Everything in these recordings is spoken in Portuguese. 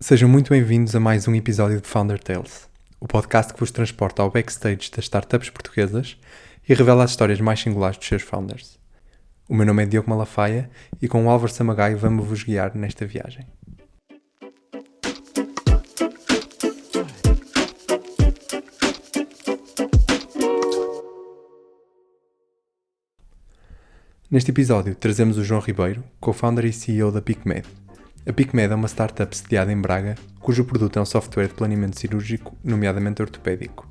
Sejam muito bem-vindos a mais um episódio de Founder Tales, o podcast que vos transporta ao backstage das startups portuguesas e revela as histórias mais singulares dos seus founders. O meu nome é Diogo Malafaia e com o Álvaro Samagaio vamos-vos guiar nesta viagem. Neste episódio trazemos o João Ribeiro, co-founder e CEO da PicMed. A PicMed é uma startup sediada em Braga, cujo produto é um software de planeamento cirúrgico, nomeadamente ortopédico.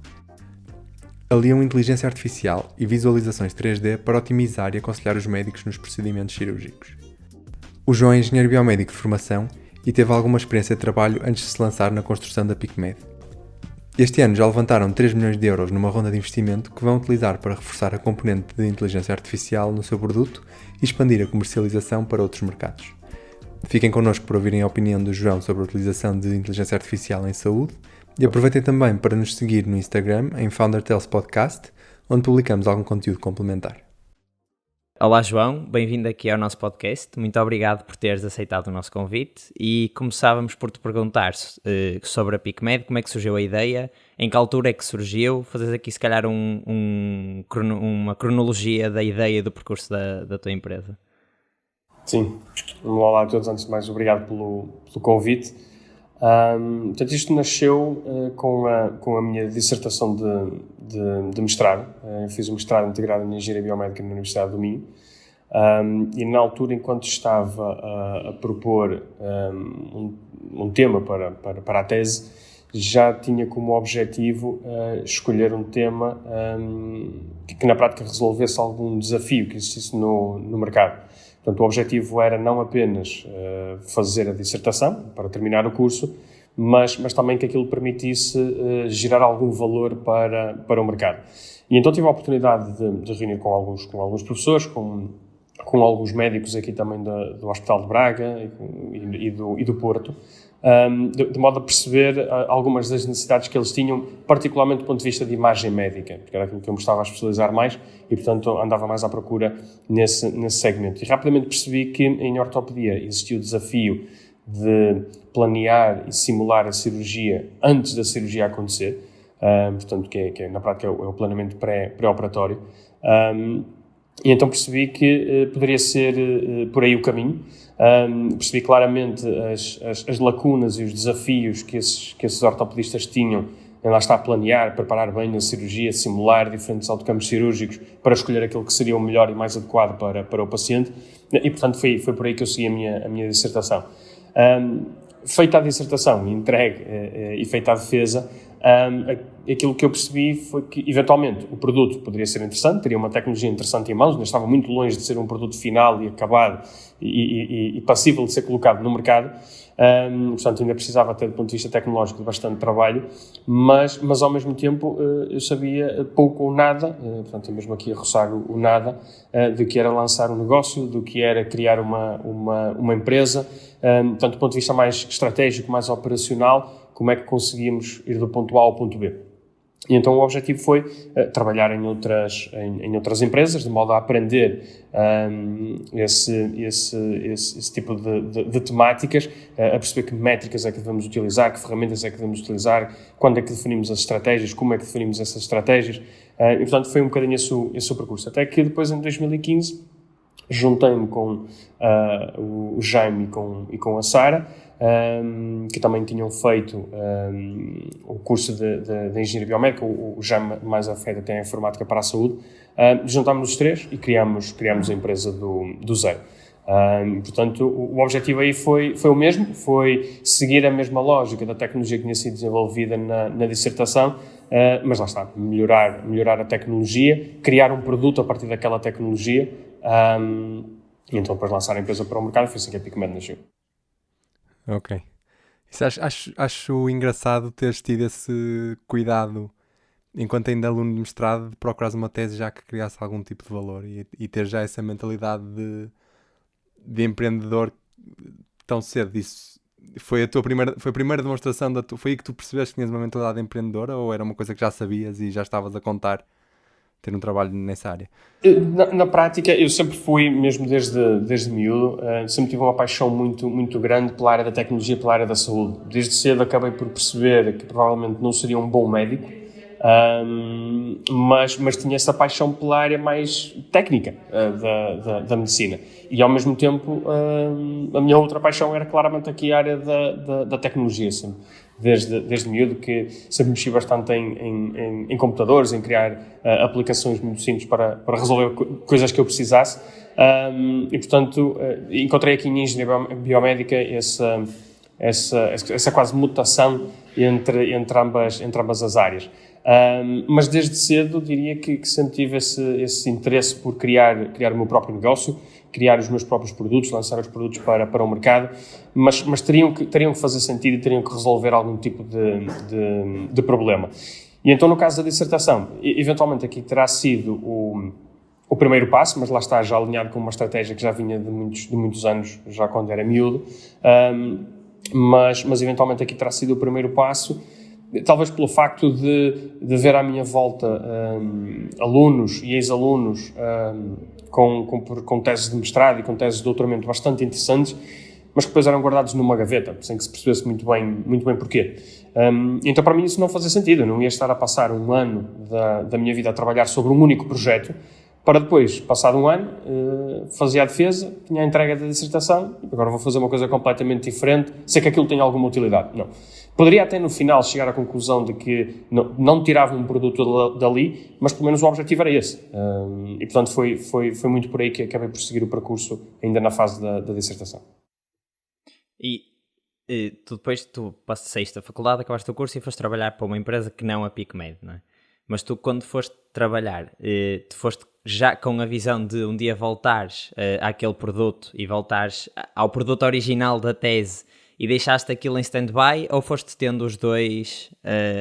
Aliam inteligência artificial e visualizações 3D para otimizar e aconselhar os médicos nos procedimentos cirúrgicos. O João é engenheiro biomédico de formação e teve alguma experiência de trabalho antes de se lançar na construção da PicMed. Este ano já levantaram 3 milhões de euros numa ronda de investimento que vão utilizar para reforçar a componente de inteligência artificial no seu produto e expandir a comercialização para outros mercados. Fiquem connosco para ouvirem a opinião do João sobre a utilização de inteligência artificial em saúde e aproveitem também para nos seguir no Instagram em Founder Tales Podcast, onde publicamos algum conteúdo complementar. Olá João, bem-vindo aqui ao nosso podcast. Muito obrigado por teres aceitado o nosso convite e começávamos por te perguntar sobre a PicMed, como é que surgiu a ideia, em que altura é que surgiu, fazes aqui se calhar uma cronologia da ideia e do percurso da tua empresa. Sim, olá a todos, antes de mais obrigado pelo convite. Portanto, isto nasceu com a minha dissertação de mestrado. Eu fiz o mestrado integrado em Engenharia Biomédica na Universidade do Minho. E na altura, enquanto estava a propor um tema para a tese, já tinha como objetivo escolher um tema que na prática resolvesse algum desafio que existisse no mercado. Portanto, o objetivo era não apenas fazer a dissertação para terminar o curso, mas também que aquilo permitisse gerar algum valor para o mercado. E então tive a oportunidade de reunir com alguns professores, com alguns médicos aqui também do Hospital de Braga e do Porto, de modo a perceber algumas das necessidades que eles tinham, particularmente do ponto de vista de imagem médica, porque era aquilo que eu me estava a especializar mais e, portanto, andava mais à procura nesse segmento. E rapidamente percebi que em ortopedia existia o desafio de planear e simular a cirurgia antes da cirurgia acontecer, portanto, que na prática é o planeamento pré-operatório. E então percebi que poderia ser por aí o caminho. Percebi claramente as lacunas e os desafios que esses ortopedistas tinham em lá estar a planear, preparar bem a cirurgia, simular diferentes outcomes cirúrgicos para escolher aquilo que seria o melhor e mais adequado para o paciente. E, portanto, foi por aí que eu segui a minha dissertação. Feita a dissertação, entregue e feita a defesa, aquilo que eu percebi foi que, eventualmente, o produto poderia ser interessante, teria uma tecnologia interessante em mãos, mas estava muito longe de ser um produto final e acabado e passível de ser colocado no mercado. Portanto, ainda precisava ter, do ponto de vista tecnológico, de bastante trabalho, mas ao mesmo tempo eu sabia pouco ou nada, portanto, mesmo aqui a roçar o nada, do que era lançar um negócio, do que era criar uma empresa, portanto, do ponto de vista mais estratégico, mais operacional, como é que conseguíamos ir do ponto A ao ponto B. E então o objetivo foi trabalhar em outras empresas, de modo a aprender esse tipo de temáticas, a perceber que métricas é que devemos utilizar, que ferramentas é que devemos utilizar, quando é que definimos as estratégias, como é que definimos essas estratégias. E, portanto, foi um bocadinho esse o percurso. Até que depois, em 2015, juntei-me com o Jaime e com a Sara, que também tinham feito o curso de Engenharia Biomédica, o Jaime mais afeito até a Informática para a Saúde. Juntámos os três e criámos a empresa do zero. Portanto, o objetivo aí foi o mesmo, foi seguir a mesma lógica da tecnologia que tinha sido desenvolvida na dissertação, mas lá está, melhorar a tecnologia, criar um produto a partir daquela tecnologia, e então depois lançar a empresa para o mercado. Foi assim que a PicMed nasceu. Ok. Isso acho engraçado teres tido esse cuidado, enquanto ainda aluno de mestrado, de procurares uma tese já que criasse algum tipo de valor e ter já essa mentalidade de empreendedor tão cedo. Isso foi a primeira demonstração foi aí que tu percebeste que tinhas uma mentalidade empreendedora, ou era uma coisa que já sabias e já estavas a contar ter um trabalho nessa área? Na prática, eu sempre fui, mesmo desde miúdo, sempre tive uma paixão muito grande pela área da tecnologia, pela área da saúde. Desde cedo acabei por perceber que provavelmente não seria um bom médico, mas tinha essa paixão pela área mais técnica da medicina. E ao mesmo tempo, a minha outra paixão era claramente aqui a área da tecnologia, sempre. Desde miúdo, que sempre mexi bastante em computadores, em criar aplicações muito simples para resolver coisas que eu precisasse. E, portanto, encontrei aqui em engenharia biomédica essa quase mutação entre ambas as áreas. Mas desde cedo diria que sempre tive esse interesse por criar o meu próprio negócio, criar os meus próprios produtos, lançar os produtos para o mercado, mas teriam que fazer sentido e teriam que resolver algum tipo de problema. E então, no caso da dissertação, eventualmente aqui terá sido o primeiro passo, mas lá está, já alinhado com uma estratégia que já vinha de muitos anos, já quando era miúdo, mas eventualmente aqui terá sido o primeiro passo, talvez pelo facto de ver à minha volta alunos e ex-alunos com teses de mestrado e com teses de doutoramento bastante interessantes, mas que depois eram guardados numa gaveta, sem que se percebesse muito bem porquê. Então, para mim, isso não fazia sentido. Eu não ia estar a passar um ano da minha vida a trabalhar sobre um único projeto, para depois, passado um ano, fazia a defesa, tinha a entrega da dissertação, agora vou fazer uma coisa completamente diferente, sei que aquilo tem alguma utilidade. Não. Poderia até no final chegar à conclusão de que não tirava um produto dali, mas pelo menos o objetivo era esse. E portanto foi muito por aí que acabei por seguir o percurso ainda na fase da dissertação. E tu passaste a faculdade, acabaste o curso e foste trabalhar para uma empresa que não a PicMed, não é? Mas tu, quando foste trabalhar, tu foste já com a visão de um dia voltares àquele produto e voltares ao produto original da tese e deixaste aquilo em stand-by, ou foste tendo os dois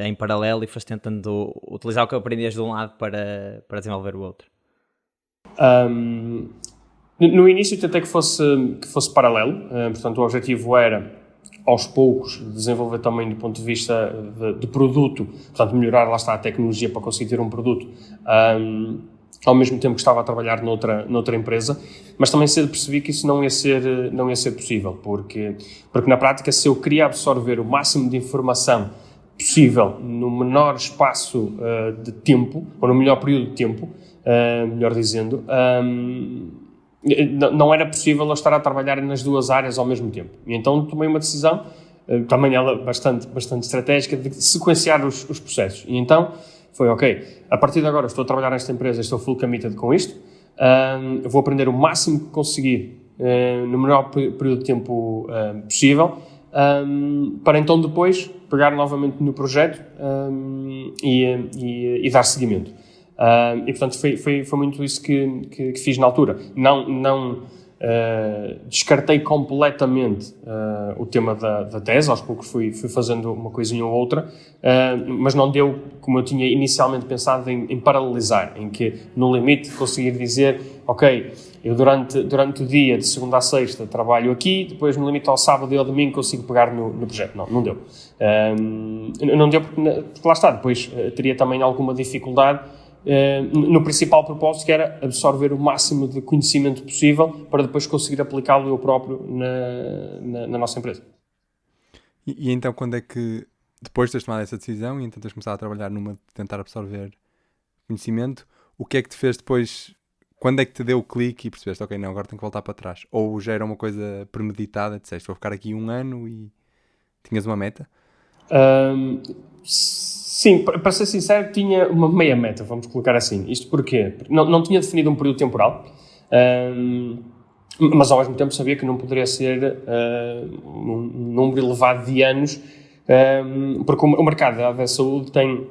em paralelo e foste tentando utilizar o que aprendias de um lado para desenvolver o outro? No início tentei que fosse paralelo, portanto o objetivo era aos poucos desenvolver também do ponto de vista de produto, portanto melhorar lá está a tecnologia para conseguir ter um produto, ao mesmo tempo que estava a trabalhar noutra empresa, mas também cedo percebi que isso não ia ser possível, porque na prática, se eu queria absorver o máximo de informação possível no menor espaço de tempo, ou no melhor período de tempo, melhor dizendo, não era possível eu estar a trabalhar nas duas áreas ao mesmo tempo. E então tomei uma decisão, também ela bastante estratégica, de sequenciar os processos. E então foi, ok, a partir de agora estou a trabalhar nesta empresa, estou full committed com isto, vou aprender o máximo que conseguir no menor período de tempo possível, para então depois pegar novamente no projeto e dar seguimento. E portanto foi muito isso que fiz na altura. Não descartei completamente o tema da tese, aos poucos fui fazendo uma coisinha ou outra, mas não deu como eu tinha inicialmente pensado em paralelizar, em que no limite conseguir dizer, ok, eu durante o dia de segunda a sexta trabalho aqui, depois no limite ao sábado e ao domingo consigo pegar no projeto. Não deu. Não deu porque lá está, depois teria também alguma dificuldade no principal propósito, que era absorver o máximo de conhecimento possível para depois conseguir aplicá-lo eu próprio na nossa empresa. E então, quando é que, depois de teres tomado essa decisão e então teres começado a trabalhar numa de tentar absorver conhecimento, o que é que te fez depois, quando é que te deu o clique e percebeste, ok, não, agora tenho que voltar para trás? Ou já era uma coisa premeditada, disseste, vou ficar aqui um ano e tinhas uma meta? Sim, para ser sincero, tinha uma meia meta, vamos colocar assim. Isto porquê? Porque não tinha definido um período temporal, mas ao mesmo tempo sabia que não poderia ser um número elevado de anos, porque o mercado da saúde tem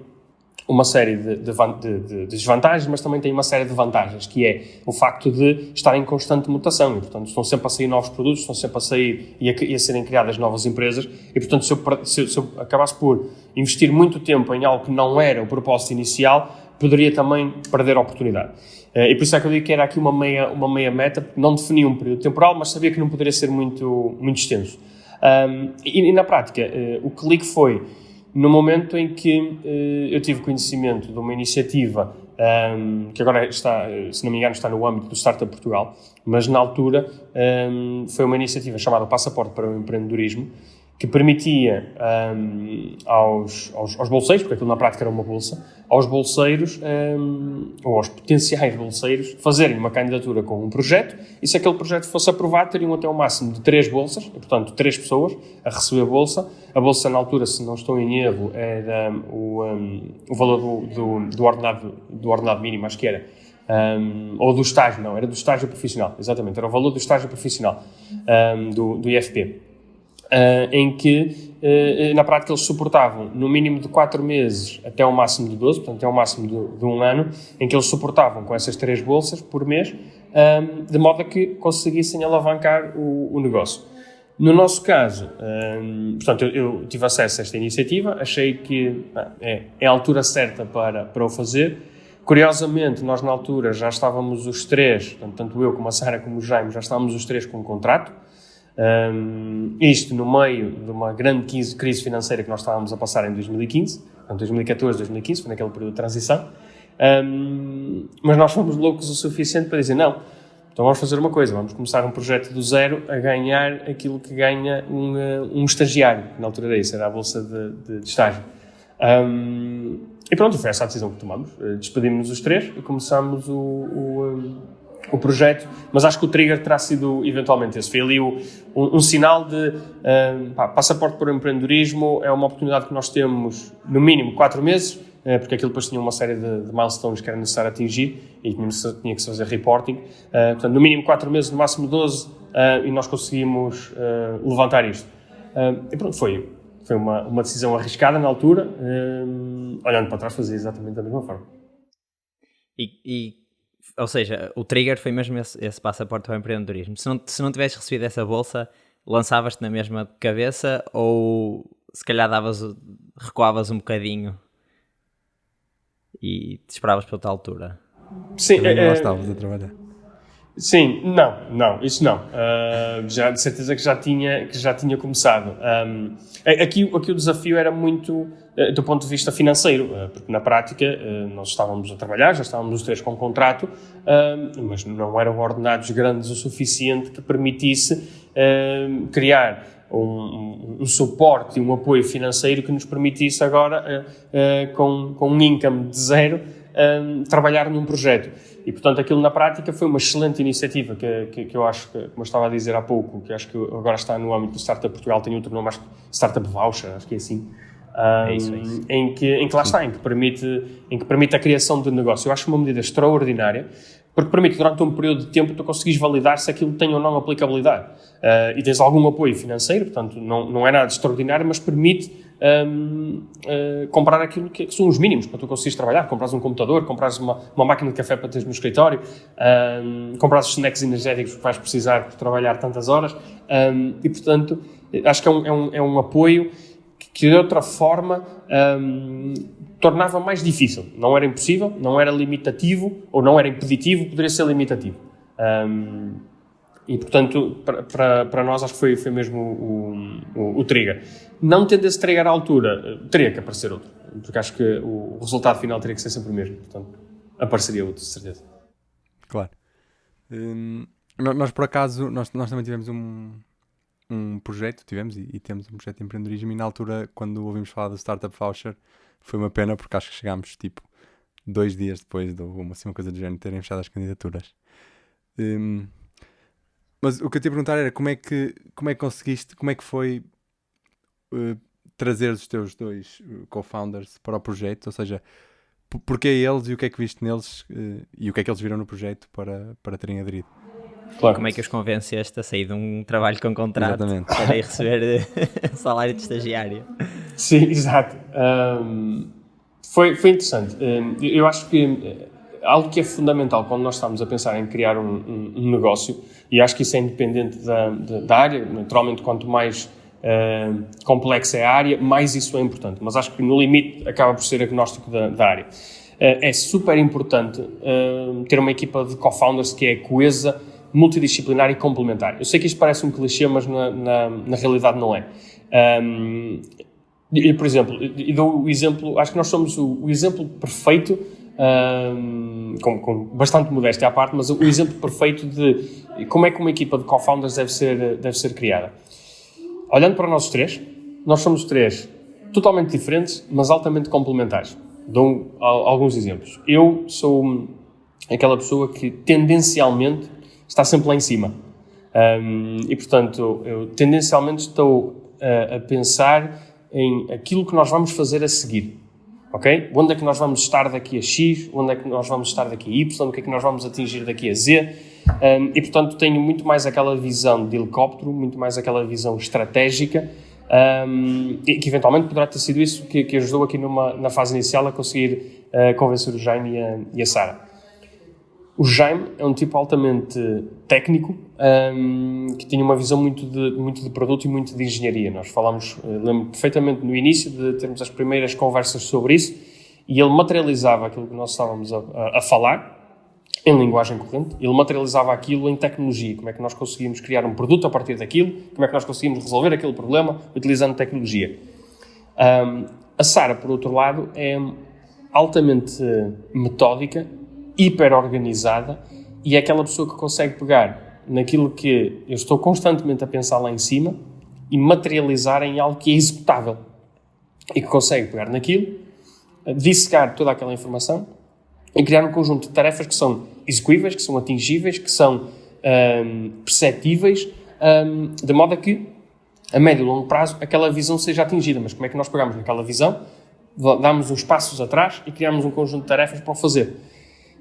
uma série de desvantagens, mas também tem uma série de vantagens, que é o facto de estar em constante mutação, e portanto estão sempre a sair novos produtos, estão sempre a sair e a serem criadas novas empresas, e portanto se eu acabasse por investir muito tempo em algo que não era o propósito inicial, poderia também perder a oportunidade. E por isso é que eu digo que era aqui uma meia meta, porque não defini um período temporal, mas sabia que não poderia ser muito extenso. E na prática, o clique foi no momento em que eu tive conhecimento de uma iniciativa que agora está, se não me engano, está no âmbito do Startup Portugal, mas na altura foi uma iniciativa chamada Passaporte para o Empreendedorismo, que permitia aos bolseiros, porque aquilo na prática era uma bolsa, aos bolseiros ou aos potenciais bolseiros fazerem uma candidatura com um projeto, e se aquele projeto fosse aprovado teriam até um máximo de 3 bolsas, e, portanto 3 pessoas a receber a bolsa. A bolsa na altura, se não estou em erro, era o valor do ordenado mínimo, acho que era, ou do estágio, não, era do estágio profissional, exatamente, era o valor do estágio profissional do IFP. Em que, na prática, eles suportavam no mínimo de 4 meses até um máximo de 12, portanto, até um máximo de um ano, em que eles suportavam com essas 3 bolsas por mês, de modo a que conseguissem alavancar o negócio. No nosso caso, portanto, eu tive acesso a esta iniciativa, achei que é a altura certa para o fazer. Curiosamente, nós na altura já estávamos os 3, tanto eu como a Sara como o Jaime, já estávamos os 3 com um contrato. Isto no meio de uma grande crise financeira que nós estávamos a passar em 2015, portanto 2014, 2015, foi naquele período de transição, mas nós fomos loucos o suficiente para dizer não, então vamos fazer uma coisa, vamos começar um projeto do zero a ganhar aquilo que ganha um estagiário, na altura era isso, era a bolsa de estágio. E pronto, foi essa a decisão que tomamos, despedimos-nos os 3 e começámos o projeto, mas acho que o trigger terá sido eventualmente esse. Foi ali um sinal de passaporte para o empreendedorismo, é uma oportunidade que nós temos no mínimo 4 meses, porque aquilo depois tinha uma série de milestones que era necessário atingir e tinha que se fazer reporting. Portanto, no mínimo 4 meses, no máximo 12, e nós conseguimos levantar isto. E pronto, foi uma decisão arriscada na altura, olhando para trás fazia exatamente da mesma forma. Ou seja, o trigger foi mesmo esse passaporte para o empreendedorismo. Se não tivesses recebido essa bolsa, lançavas-te na mesma cabeça ou se calhar recuavas um bocadinho e te esperavas para outra altura? Sim, lá estavas a trabalhar. Sim, não, isso não. Já de certeza que já tinha começado. Aqui o desafio era muito do ponto de vista financeiro, porque na prática nós estávamos a trabalhar, já estávamos os 3 com contrato, mas não eram ordenados grandes o suficiente que permitisse criar um suporte e um apoio financeiro que nos permitisse agora, com um income de 0, trabalhar num projeto. E, portanto, aquilo na prática foi uma excelente iniciativa que eu acho que, como eu estava a dizer há pouco, que acho que agora está no âmbito do Startup Portugal, tem outro nome, acho que Startup Voucher, acho que é assim. É isso. Em que lá está, em que permite a criação de negócio. Eu acho uma medida extraordinária, porque permite durante um período de tempo tu conseguires validar se aquilo tem ou não aplicabilidade. E tens algum apoio financeiro, portanto não é nada de extraordinário, mas permite comprar aquilo que são os mínimos para tu conseguires trabalhar. Compras um computador, compras uma máquina de café para teres no escritório, compras os snacks energéticos que vais precisar por trabalhar tantas horas, e portanto acho que é um apoio que de outra forma tornava mais difícil. Não era impossível, não era limitativo, ou não era impeditivo, poderia ser limitativo. E, portanto, para nós acho que foi mesmo o trigger. Não tendo esse trigger à altura, teria que aparecer outro, porque acho que o resultado final teria que ser sempre o mesmo. Portanto, apareceria outro, de certeza. Claro. Nós, por acaso, nós também tivemos um projeto, e temos um projeto de empreendedorismo, e na altura, quando ouvimos falar do Startup Voucher, foi uma pena, porque acho que chegámos, 2 dias depois de uma coisa do género, terem fechado as candidaturas. Mas o que eu te ia perguntar era como é que conseguiste, como é que foi trazer os teus 2 co-founders para o projeto, ou seja, porquê eles e o que é que viste neles e o que é que eles viram no projeto para terem aderido? Claro. Como é que os convenceste a sair de um trabalho com contrato para ir receber salário de estagiário? Sim, exato. Foi interessante. Eu acho que algo que é fundamental quando nós estamos a pensar em criar um negócio, e acho que isso é independente da área, naturalmente quanto mais complexa é a área, mais isso é importante, mas acho que no limite acaba por ser agnóstico da área. É super importante ter uma equipa de co-founders que é coesa, multidisciplinar e complementar. Eu sei que isto parece um clichê, mas na realidade não é. Por exemplo, e dou o exemplo, acho que nós somos o exemplo perfeito, com bastante modéstia à parte, mas o exemplo perfeito de como é que uma equipa de co-founders deve ser criada. Olhando para nós três, nós somos três totalmente diferentes, mas altamente complementares. Dou alguns exemplos. Eu sou aquela pessoa que tendencialmente está sempre lá em cima. E, portanto, eu tendencialmente estou a pensar em aquilo que nós vamos fazer a seguir. Ok? Onde é que nós vamos estar daqui a X? Onde é que nós vamos estar daqui a Y? O que é que nós vamos atingir daqui a Z? E, portanto, tenho muito mais aquela visão de helicóptero, muito mais aquela visão estratégica, e que eventualmente poderá ter sido isso que ajudou aqui na fase inicial a conseguir convencer o Jaime e a Sara. O Jaime é um tipo altamente técnico, que tinha uma visão muito de produto e muito de engenharia. Nós falámos, lembro perfeitamente no início de termos as primeiras conversas sobre isso, e ele materializava aquilo que nós estávamos a falar em linguagem corrente, ele materializava aquilo em tecnologia, como é que nós conseguimos criar um produto a partir daquilo, como é que nós conseguimos resolver aquele problema utilizando tecnologia. A Sara, por outro lado, é altamente metódica, hiper organizada, e é aquela pessoa que consegue pegar naquilo que eu estou constantemente a pensar lá em cima e materializar em algo que é executável, e que consegue pegar naquilo, dissecar toda aquela informação e criar um conjunto de tarefas que são execuíveis, que são atingíveis, que são perceptíveis, de modo a que, a médio e longo prazo, aquela visão seja atingida. Mas como é que nós pegamos naquela visão, damos uns passos atrás e criamos um conjunto de tarefas para o fazer?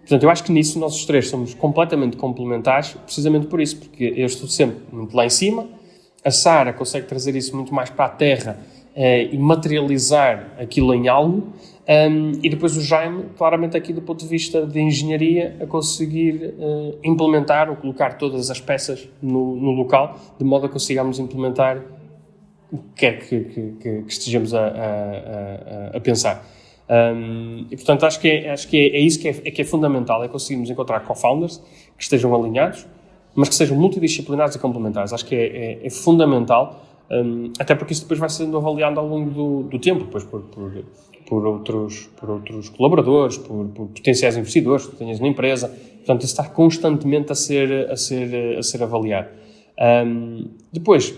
Portanto, eu acho que nisso nós os três somos completamente complementares, precisamente por isso, porque eu estou sempre muito lá em cima, a Sara consegue trazer isso muito mais para a terra e materializar aquilo em algo, e depois o Jaime, claramente aqui do ponto de vista de engenharia, a conseguir implementar ou colocar todas as peças no local, de modo a consigamos implementar o que quer que estejamos a pensar. E portanto acho que é isso que é fundamental, é conseguirmos encontrar co-founders que estejam alinhados, mas que sejam multidisciplinares e complementares. Acho que é fundamental, até porque isso depois vai sendo avaliado ao longo do tempo, depois por outros colaboradores, por potenciais investidores que tenhas na empresa. Portanto, isso está constantemente a ser avaliado. Depois,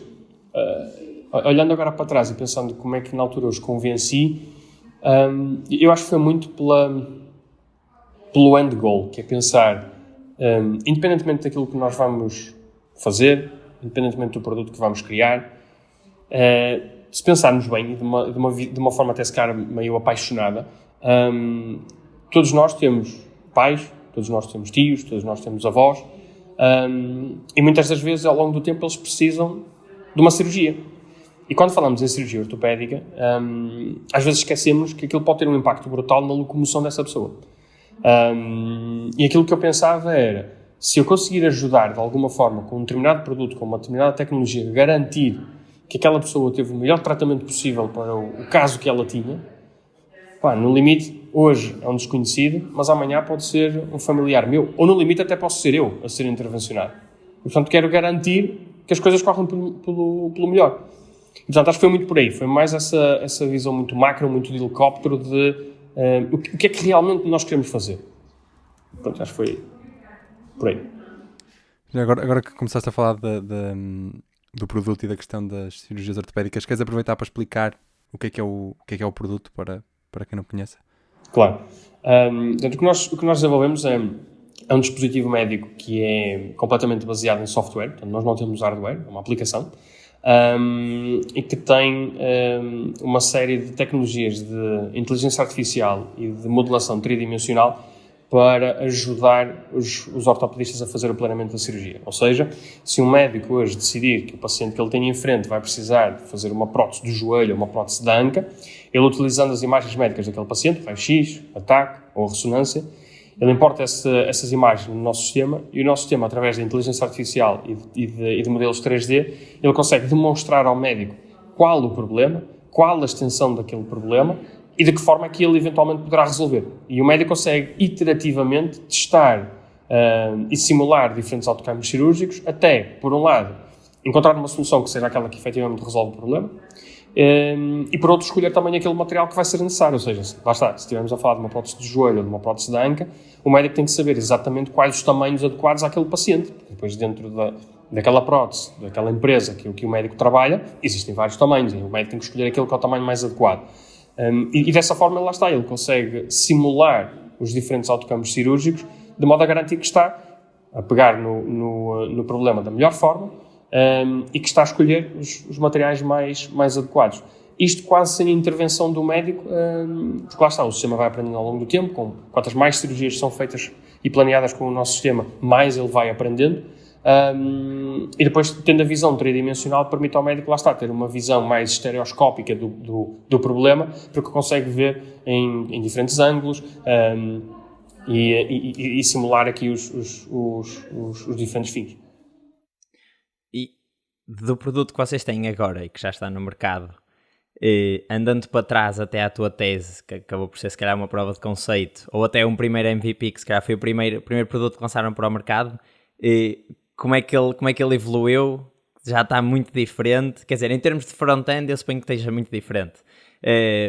olhando agora para trás e pensando como é que na altura os convenci, eu acho que foi muito pelo end goal, que é pensar, independentemente daquilo que nós vamos fazer, independentemente do produto que vamos criar, se pensarmos bem, de uma forma até se calhar meio apaixonada, todos nós temos pais, todos nós temos tios, todos nós temos avós, e muitas das vezes ao longo do tempo eles precisam de uma cirurgia. E quando falamos em cirurgia ortopédica, às vezes esquecemos que aquilo pode ter um impacto brutal na locomoção dessa pessoa. E aquilo que eu pensava era, se eu conseguir ajudar de alguma forma com um determinado produto, com uma determinada tecnologia, garantir que aquela pessoa teve o melhor tratamento possível para o caso que ela tinha, no limite, hoje é um desconhecido, mas amanhã pode ser um familiar meu, ou no limite até posso ser eu a ser intervencionado. E, portanto, quero garantir que as coisas correm pelo melhor. E, portanto, acho que foi muito por aí. Foi mais essa visão muito macro, muito de helicóptero, de o que é que realmente nós queremos fazer. Pronto, acho que foi por aí. Agora que começaste a falar do produto e da questão das cirurgias ortopédicas, queres aproveitar para explicar o que é o produto para quem não conhece? Claro. Portanto, o que nós desenvolvemos é um dispositivo médico que é completamente baseado em software. Portanto, nós não temos hardware, é uma aplicação, e que tem uma série de tecnologias de inteligência artificial e de modelação tridimensional para ajudar os ortopedistas a fazer o planeamento da cirurgia. Ou seja, se um médico hoje decidir que o paciente que ele tem em frente vai precisar de fazer uma prótese do joelho ou uma prótese da anca, ele utilizando as imagens médicas daquele paciente, raio-x, ataque ou ressonância, ele importa essas imagens no nosso sistema, e o nosso sistema, através da inteligência artificial e de modelos 3D, ele consegue demonstrar ao médico qual o problema, qual a extensão daquele problema e de que forma é que ele eventualmente poderá resolver. E o médico consegue iterativamente testar e simular diferentes autocampos cirúrgicos até, por um lado, encontrar uma solução que seja aquela que efetivamente resolve o problema, e por outro escolher também aquele material que vai ser necessário, ou seja, lá está, se estivermos a falar de uma prótese de joelho ou de uma prótese de anca, o médico tem que saber exatamente quais os tamanhos adequados àquele paciente. Depois, dentro daquela prótese, daquela empresa que o médico trabalha, existem vários tamanhos, e o médico tem que escolher aquele que é o tamanho mais adequado. E dessa forma, lá está, ele consegue simular os diferentes autocampos cirúrgicos, de modo a garantir que está a pegar no problema da melhor forma, e que está a escolher os materiais mais adequados. Isto quase sem a intervenção do médico, porque lá está, o sistema vai aprendendo ao longo do tempo, quantas mais cirurgias são feitas e planeadas com o nosso sistema, mais ele vai aprendendo, e depois, tendo a visão tridimensional, permite ao médico, lá está, ter uma visão mais estereoscópica do problema, porque consegue ver em diferentes ângulos, e simular aqui os diferentes fins. E do produto que vocês têm agora e que já está no mercado, andando para trás até à tua tese, que acabou por ser se calhar uma prova de conceito, ou até um primeiro MVP, que se calhar foi o primeiro produto que lançaram para o mercado, como é que ele evoluiu? Já está muito diferente, quer dizer, em termos de front-end eu suponho que esteja muito diferente,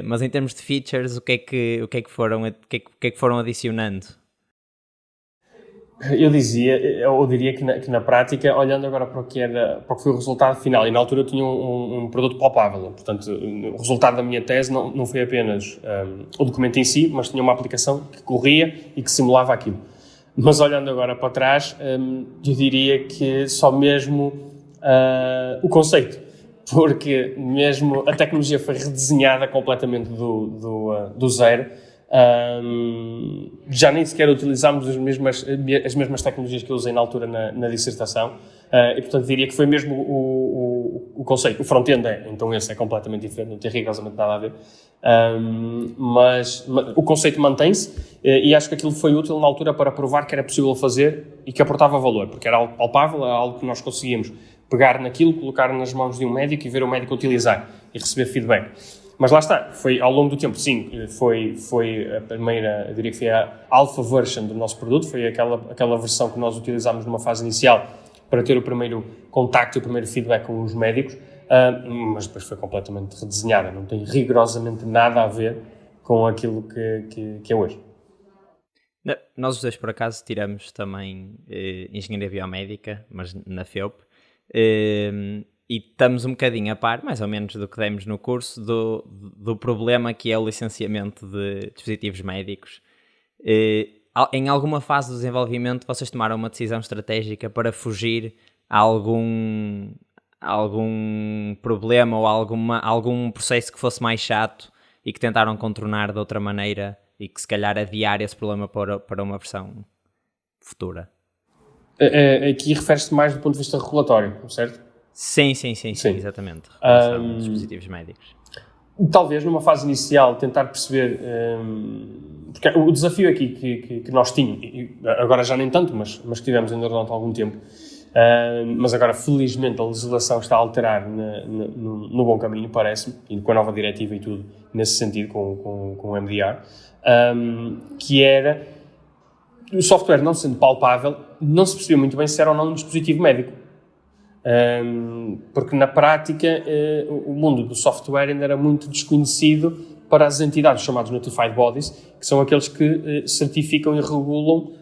mas em termos de features, o que é que foram adicionando? Eu diria que na prática, olhando agora para o que foi o resultado final, e na altura eu tinha um produto palpável, portanto, o resultado da minha tese não foi apenas o documento em si, mas tinha uma aplicação que corria e que simulava aquilo. Mas olhando agora para trás, eu diria que só mesmo o conceito, porque mesmo a tecnologia foi redesenhada completamente do zero. Já nem sequer utilizámos as mesmas tecnologias que eu usei na altura na dissertação, e portanto diria que foi mesmo o conceito. O front-end então esse é completamente diferente, não tem rigorosamente nada a ver, mas o conceito mantém-se, e acho que aquilo foi útil na altura para provar que era possível fazer e que aportava valor, porque era algo palpável, era algo que nós conseguíamos pegar naquilo, colocar nas mãos de um médico e ver o médico utilizar e receber feedback. Mas lá está, foi ao longo do tempo, sim, foi a primeira, eu diria que foi a alpha version do nosso produto, foi aquela versão que nós utilizámos numa fase inicial para ter o primeiro contacto e o primeiro feedback com os médicos, mas depois foi completamente redesenhada, não tem rigorosamente nada a ver com aquilo que é hoje. Nós os dois, por acaso, tiramos também Engenharia Biomédica, mas na FEUP, e estamos um bocadinho a par, mais ou menos, do que demos no curso, do problema que é o licenciamento de dispositivos médicos. Em alguma fase do desenvolvimento, vocês tomaram uma decisão estratégica para fugir a algum problema ou algum processo que fosse mais chato e que tentaram contornar de outra maneira e que se calhar adiar esse problema para uma versão futura? Aqui refere-se mais do ponto de vista regulatório, certo? Sim, exatamente. Dispositivos médicos. Talvez numa fase inicial tentar perceber, porque o desafio aqui que nós tínhamos, agora já nem tanto, mas que tivemos ainda durante algum tempo, mas agora felizmente a legislação está a alterar no bom caminho, parece-me, e com a nova diretiva e tudo, nesse sentido, com o MDR, que era o software não sendo palpável, não se percebia muito bem se era ou não um dispositivo médico. Porque na prática o mundo do software ainda era muito desconhecido para as entidades chamadas Notified Bodies, que são aqueles que certificam e regulam,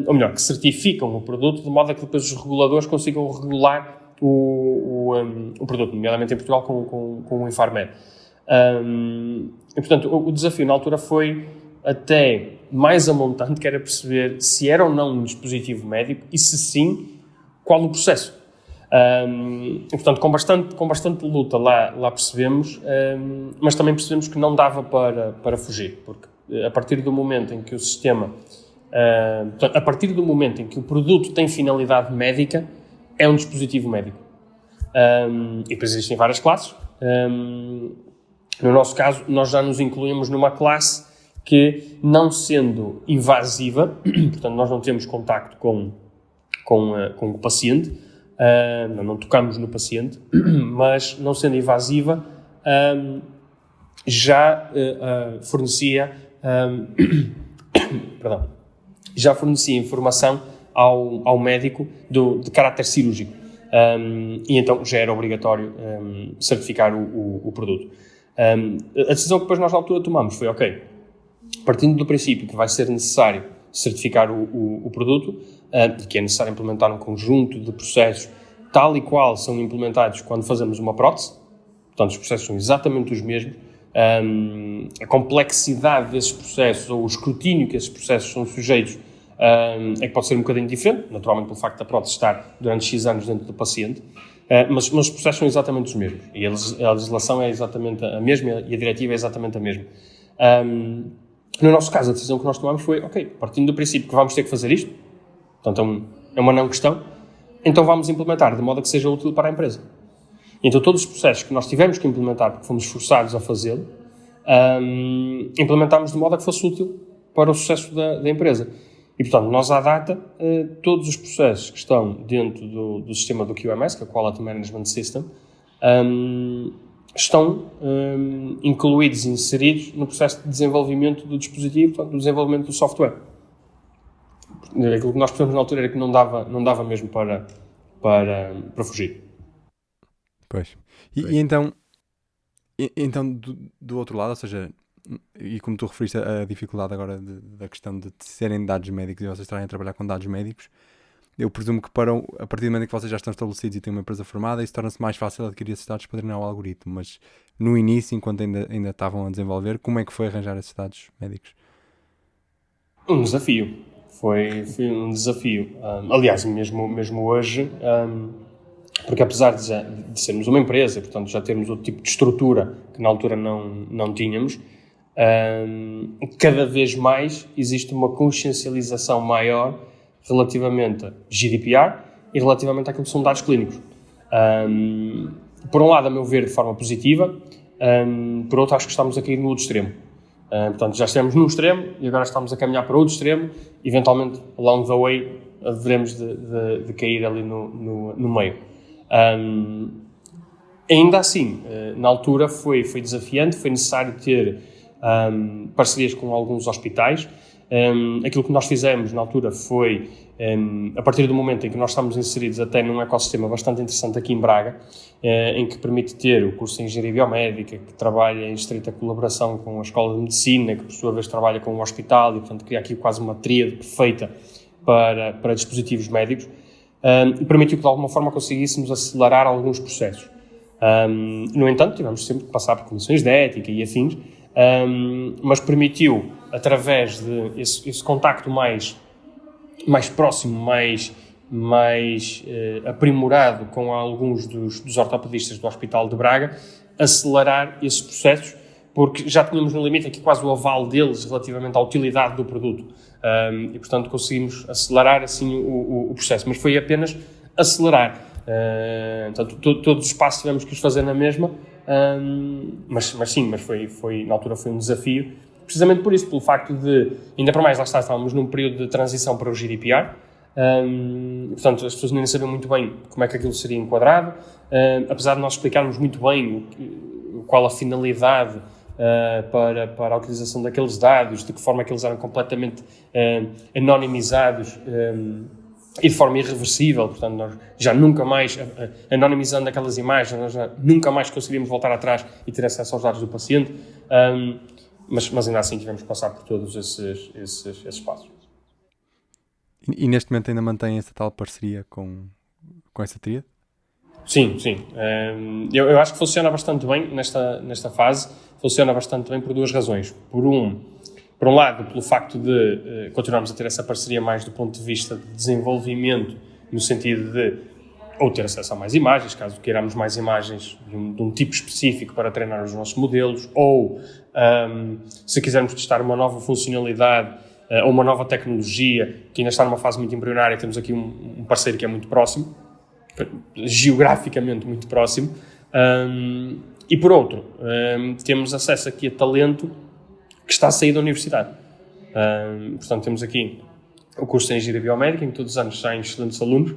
ou melhor, que certificam o produto de modo a que depois os reguladores consigam regular o produto, nomeadamente em Portugal com o Infarmed. E, portanto, o desafio na altura foi até mais amontante, que era perceber se era ou não um dispositivo médico e, se sim, qual o processo. E, portanto, com bastante luta lá percebemos, mas também percebemos que não dava para fugir, porque a partir do momento em que o sistema, a partir do momento em que o produto tem finalidade médica, é um dispositivo médico. E depois existem várias classes. No nosso caso, nós já nos incluímos numa classe que, não sendo invasiva, portanto, nós não temos contacto com o paciente, não tocamos no paciente, mas não sendo invasiva, já fornecia informação ao médico de caráter cirúrgico. e então já era obrigatório certificar o produto. A decisão que depois nós na altura tomamos foi, ok, partindo do princípio que vai ser necessário certificar o produto, e que é necessário implementar um conjunto de processos tal e qual são implementados quando fazemos uma prótese, portanto os processos são exatamente os mesmos, a complexidade desses processos ou o escrutínio que esses processos são sujeitos é que pode ser um bocadinho diferente, naturalmente pelo facto da prótese estar durante X anos dentro do paciente, mas os processos são exatamente os mesmos e a legislação é exatamente a mesma e a diretiva é exatamente a mesma. No nosso caso, a decisão que nós tomamos foi, ok, partindo do princípio que vamos ter que fazer isto, portanto é uma não questão, então vamos implementar de modo a que seja útil para a empresa. Então todos os processos que nós tivemos que implementar, porque fomos forçados a fazê-lo, implementámos de modo a que fosse útil para o sucesso da empresa. E, portanto, nós à data, todos os processos que estão dentro do sistema do QMS, que é o Quality Management System, estão incluídos e inseridos no processo de desenvolvimento do dispositivo, portanto, do desenvolvimento do software. Aquilo que nós pensamos na altura era que não dava mesmo para fugir. Pois. E então do outro lado, ou seja, e como tu referiste a dificuldade agora da questão de serem dados médicos e vocês estarem a trabalhar com dados médicos, eu presumo que a partir do momento que vocês já estão estabelecidos e têm uma empresa formada, isso torna-se mais fácil adquirir esses dados para treinar o algoritmo, mas no início, enquanto ainda estavam a desenvolver, como é que foi arranjar esses dados médicos? Um desafio. Foi um desafio. Aliás, mesmo hoje, porque apesar de sermos uma empresa, portanto já termos outro tipo de estrutura que na altura não tínhamos, cada vez mais existe uma consciencialização maior relativamente a GDPR e relativamente àquilo que são dados clínicos. Por um lado, a meu ver, de forma positiva, por outro, acho que estamos a cair no outro extremo. Portanto, já estivemos num extremo e agora estamos a caminhar para outro extremo. Eventualmente, along the way, devemos de cair ali no meio. Ainda assim, na altura foi desafiante, foi necessário ter parcerias com alguns hospitais. Aquilo que nós fizemos na altura foi, a partir do momento em que nós estamos inseridos até num ecossistema bastante interessante aqui em Braga, em que permite ter o curso de Engenharia Biomédica, que trabalha em estreita colaboração com a Escola de Medicina, que por sua vez trabalha com o hospital, e portanto cria aqui quase uma tríade perfeita para dispositivos médicos, e permitiu que de alguma forma conseguíssemos acelerar alguns processos. No entanto, tivemos sempre que passar por comissões de ética e afins, mas permitiu, através de esse contacto mais próximo, mais aprimorado com alguns dos ortopedistas do Hospital de Braga, acelerar esses processos, porque já tínhamos no limite aqui quase o aval deles relativamente à utilidade do produto. E, portanto, conseguimos acelerar assim o processo, mas foi apenas acelerar. Portanto, todos os passos tivemos que os fazer na mesma, mas foi, na altura foi um desafio, precisamente por isso, pelo facto de, ainda para mais, lá estávamos num período de transição para o GDPR, portanto, as pessoas nem sabiam muito bem como é que aquilo seria enquadrado, apesar de nós explicarmos muito bem qual a finalidade para a utilização daqueles dados, de que forma é que eles eram completamente anonimizados e de forma irreversível, portanto nós já nunca mais, anonimizando aquelas imagens, nós já nunca mais conseguiríamos voltar atrás e ter acesso aos dados do paciente, mas ainda assim tivemos que passar por todos esses passos. E neste momento ainda mantém essa tal parceria com essa tríade? Sim. Eu acho que funciona bastante bem nesta fase, funciona bastante bem por duas razões. Por um lado, pelo facto de continuarmos a ter essa parceria mais do ponto de vista de desenvolvimento, no sentido de ou ter acesso a mais imagens, caso queiramos mais imagens de um tipo específico para treinar os nossos modelos, ou se quisermos testar uma nova funcionalidade ou uma nova tecnologia que ainda está numa fase muito embrionária, temos aqui um parceiro que é muito próximo, geograficamente muito próximo, e por outro, temos acesso aqui a talento que está a sair da universidade. Portanto, temos aqui o curso de Engenharia Biomédica, em que todos os anos saem excelentes alunos,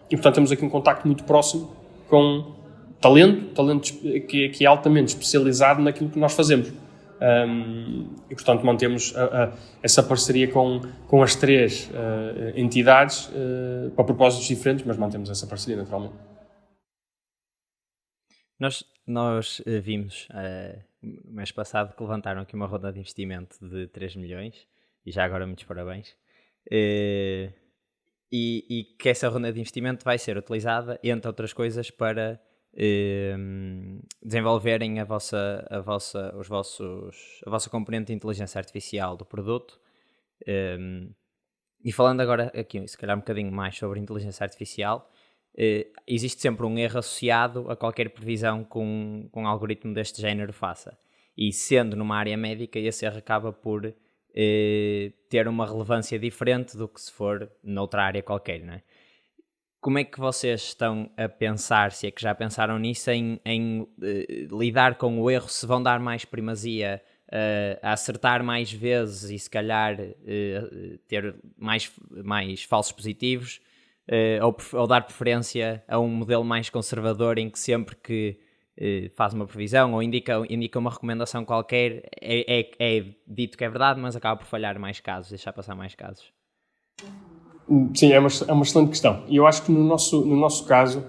e portanto temos aqui um contacto muito próximo com talento que é altamente especializado naquilo que nós fazemos. E, portanto, mantemos essa parceria com as três entidades para propósitos diferentes, mas mantemos essa parceria, naturalmente. Nós vimos no mês passado que levantaram aqui uma ronda de investimento de 3 milhões, e já agora muitos parabéns, e que essa ronda de investimento vai ser utilizada, entre outras coisas, para desenvolverem a vossa componente de inteligência artificial do produto. E falando agora aqui, se calhar um bocadinho mais sobre inteligência artificial, existe sempre um erro associado a qualquer previsão que um algoritmo deste género faça. E sendo numa área médica, esse erro acaba por ter uma relevância diferente do que se for noutra área qualquer, não é? Como é que vocês estão a pensar, se é que já pensaram nisso, em lidar com o erro, se vão dar mais primazia a acertar mais vezes e se calhar ter mais falsos positivos, ou dar preferência a um modelo mais conservador em que sempre que faz uma previsão ou indica uma recomendação qualquer, é dito que é verdade, mas acaba por falhar mais casos, deixar passar mais casos? Sim, é uma excelente questão. E eu acho que no nosso caso,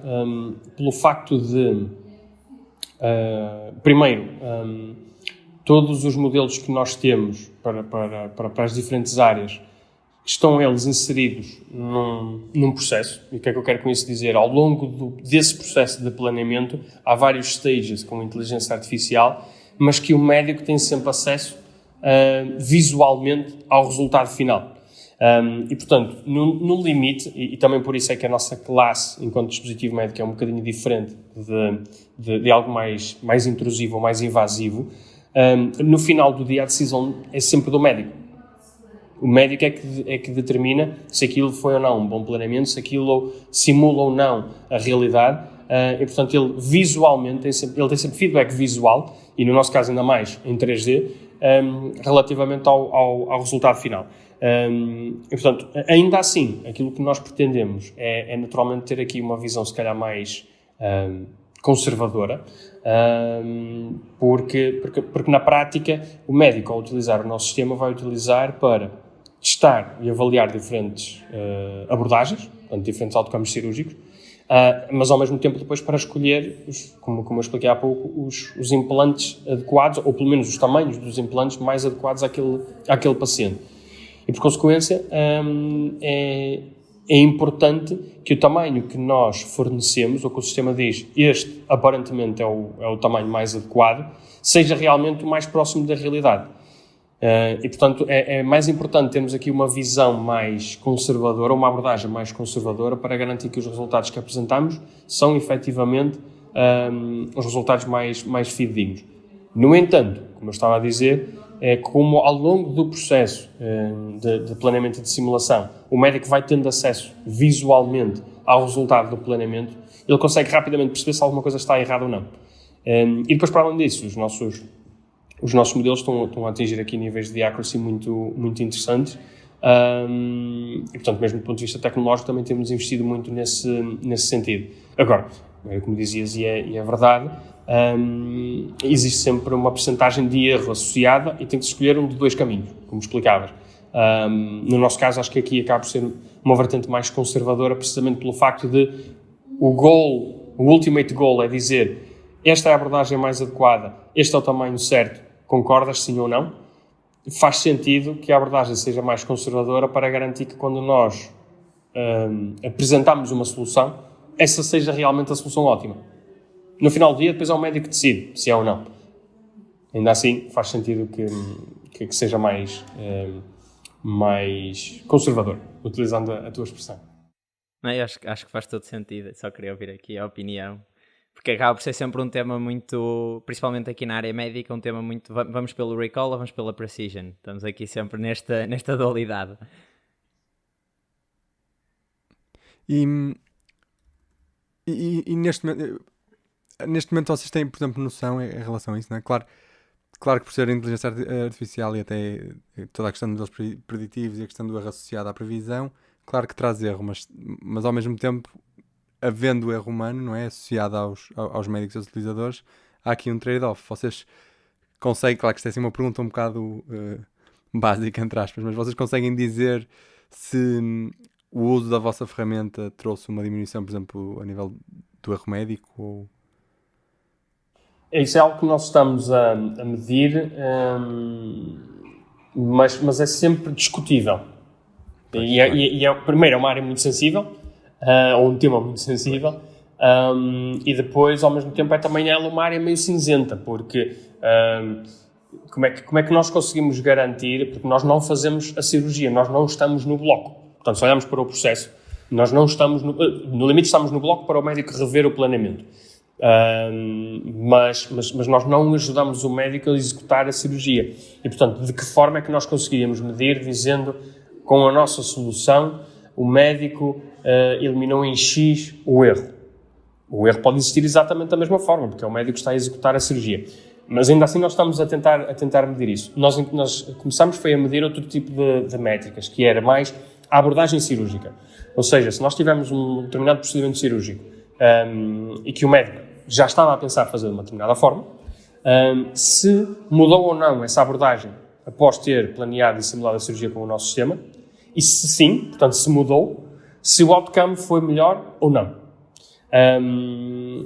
pelo facto de, primeiro, todos os modelos que nós temos para as diferentes áreas, estão eles inseridos num processo. E o que é que eu quero com isso dizer? Ao longo desse processo de planeamento, há vários stages com inteligência artificial, mas que o médico tem sempre acesso visualmente ao resultado final. E, portanto, no limite, e também por isso é que a nossa classe, enquanto dispositivo médico, é um bocadinho diferente de algo mais intrusivo ou mais invasivo, no final do dia a decisão é sempre do médico. O médico é que determina se aquilo foi ou não um bom planeamento, se aquilo simula ou não a realidade, e, portanto, ele visualmente tem sempre feedback visual, e no nosso caso ainda mais em 3D, relativamente ao resultado final. E, portanto, ainda assim, aquilo que nós pretendemos é naturalmente ter aqui uma visão se calhar mais conservadora, porque na prática o médico, ao utilizar o nosso sistema, vai utilizar para testar e avaliar diferentes abordagens, portanto, diferentes outcomes cirúrgicos, mas ao mesmo tempo depois para escolher, como eu expliquei há pouco, os implantes adequados, ou pelo menos os tamanhos dos implantes mais adequados àquele paciente. E, por consequência, é importante que o tamanho que nós fornecemos, ou que o sistema diz, este aparentemente é o tamanho mais adequado, seja realmente o mais próximo da realidade. E, portanto, é mais importante termos aqui uma visão mais conservadora, uma abordagem mais conservadora, para garantir que os resultados que apresentamos são, efetivamente, os resultados mais fidedignos. No entanto, como eu estava a dizer, como ao longo do processo de planeamento e de simulação, o médico vai tendo acesso visualmente ao resultado do planeamento, ele consegue rapidamente perceber se alguma coisa está errada ou não. E depois, para além disso, os nossos modelos estão a atingir aqui níveis de accuracy muito, muito interessantes, e, portanto, mesmo do ponto de vista tecnológico, também temos investido muito nesse sentido. Agora, como dizias, e é verdade, existe sempre uma percentagem de erro associada e tem que se escolher um de dois caminhos, como explicavas. No nosso caso, acho que aqui acaba por ser uma vertente mais conservadora, precisamente pelo facto de o ultimate goal é dizer: esta é a abordagem mais adequada, este é o tamanho certo, concordas sim ou não? Faz sentido que a abordagem seja mais conservadora para garantir que quando nós apresentamos uma solução, essa seja realmente a solução ótima. No final do dia, depois é o médico que decide se é ou não. Ainda assim, faz sentido que seja mais conservador, utilizando a tua expressão. Não, eu acho que faz todo sentido. Só queria ouvir aqui a opinião. Porque acaba por ser sempre um tema muito, principalmente aqui na área médica, um tema muito, vamos pelo recall ou vamos pela precision? Estamos aqui sempre nesta dualidade. E neste momento vocês têm, por exemplo, noção em relação a isso, não é? Claro que por ser a inteligência artificial e até toda a questão dos modelos preditivos e a questão do erro associado à previsão, claro que traz erro, mas ao mesmo tempo, havendo o erro humano, não é, associado aos médicos e aos utilizadores, há aqui um trade-off. Vocês conseguem, claro que isto é assim uma pergunta um bocado básica, entre aspas, mas vocês conseguem dizer se o uso da vossa ferramenta trouxe uma diminuição, por exemplo, a nível do erro médico? Ou... Isso é algo que nós estamos a medir, mas é sempre discutível. Primeiro, é uma área muito sensível, ou um tema muito sensível, e depois, ao mesmo tempo, é também ela uma área meio cinzenta, porque como é que nós conseguimos garantir, porque nós não fazemos a cirurgia, nós não estamos no bloco. Portanto, se olharmos para o processo, nós não estamos, no limite estamos no bloco para o médico rever o planeamento. Mas nós não ajudamos o médico a executar a cirurgia. E, portanto, de que forma é que nós conseguiríamos medir dizendo, com a nossa solução, o médico eliminou em X o erro? O erro pode existir exatamente da mesma forma, porque é o médico que está a executar a cirurgia. Mas ainda assim nós estamos a tentar medir isso. Nós começamos a medir outro tipo de métricas, que era mais a abordagem cirúrgica. Ou seja, se nós tivermos um determinado procedimento cirúrgico e que o médico já estava a pensar fazer de uma determinada forma, se mudou ou não essa abordagem após ter planeado e simulado a cirurgia com o nosso sistema, e se sim, portanto, se mudou, se o outcome foi melhor ou não.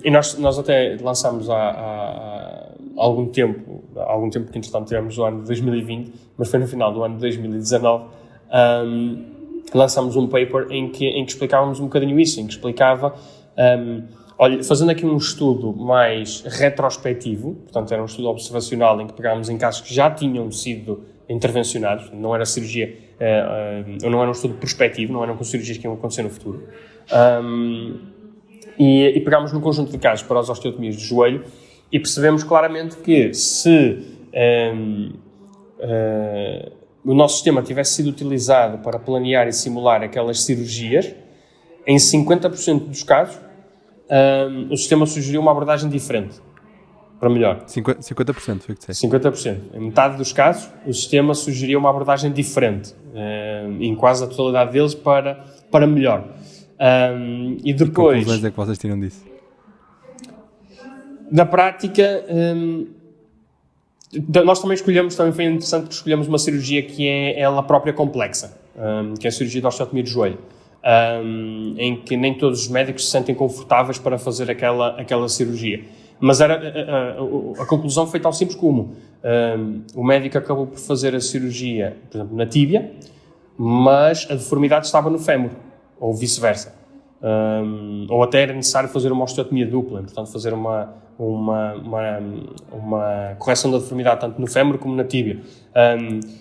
E nós até lançámos há algum tempo, que entretanto tivemos o ano de 2020, mas foi no final do ano de 2019, lançámos um paper em que explicávamos um bocadinho isso, em que explicava, fazendo aqui um estudo mais retrospectivo, portanto era um estudo observacional em que pegávamos em casos que já tinham sido intervencionados, não era cirurgia, não era um estudo prospectivo, não eram com cirurgias que iam acontecer no futuro, e pegámos num conjunto de casos para as osteotomias de joelho e percebemos claramente que se o nosso sistema tivesse sido utilizado para planear e simular aquelas cirurgias, em 50% dos casos, o sistema sugeriu uma abordagem diferente, para melhor. 50% foi o que disseste. 50%. Em metade dos casos, o sistema sugeria uma abordagem diferente, em quase a totalidade deles, para melhor. E depois... Que conclusões é que vocês tiram disso? Na prática... nós também foi interessante que escolhemos uma cirurgia que é ela própria complexa, que é a cirurgia de osteotomia de joelho, em que nem todos os médicos se sentem confortáveis para fazer aquela cirurgia. Mas a conclusão foi tão simples como o médico acabou por fazer a cirurgia, por exemplo, na tíbia, mas a deformidade estava no fémur, ou vice-versa. Ou até era necessário fazer uma osteotomia dupla, portanto fazer uma correção da deformidade tanto no fémur como na tíbia.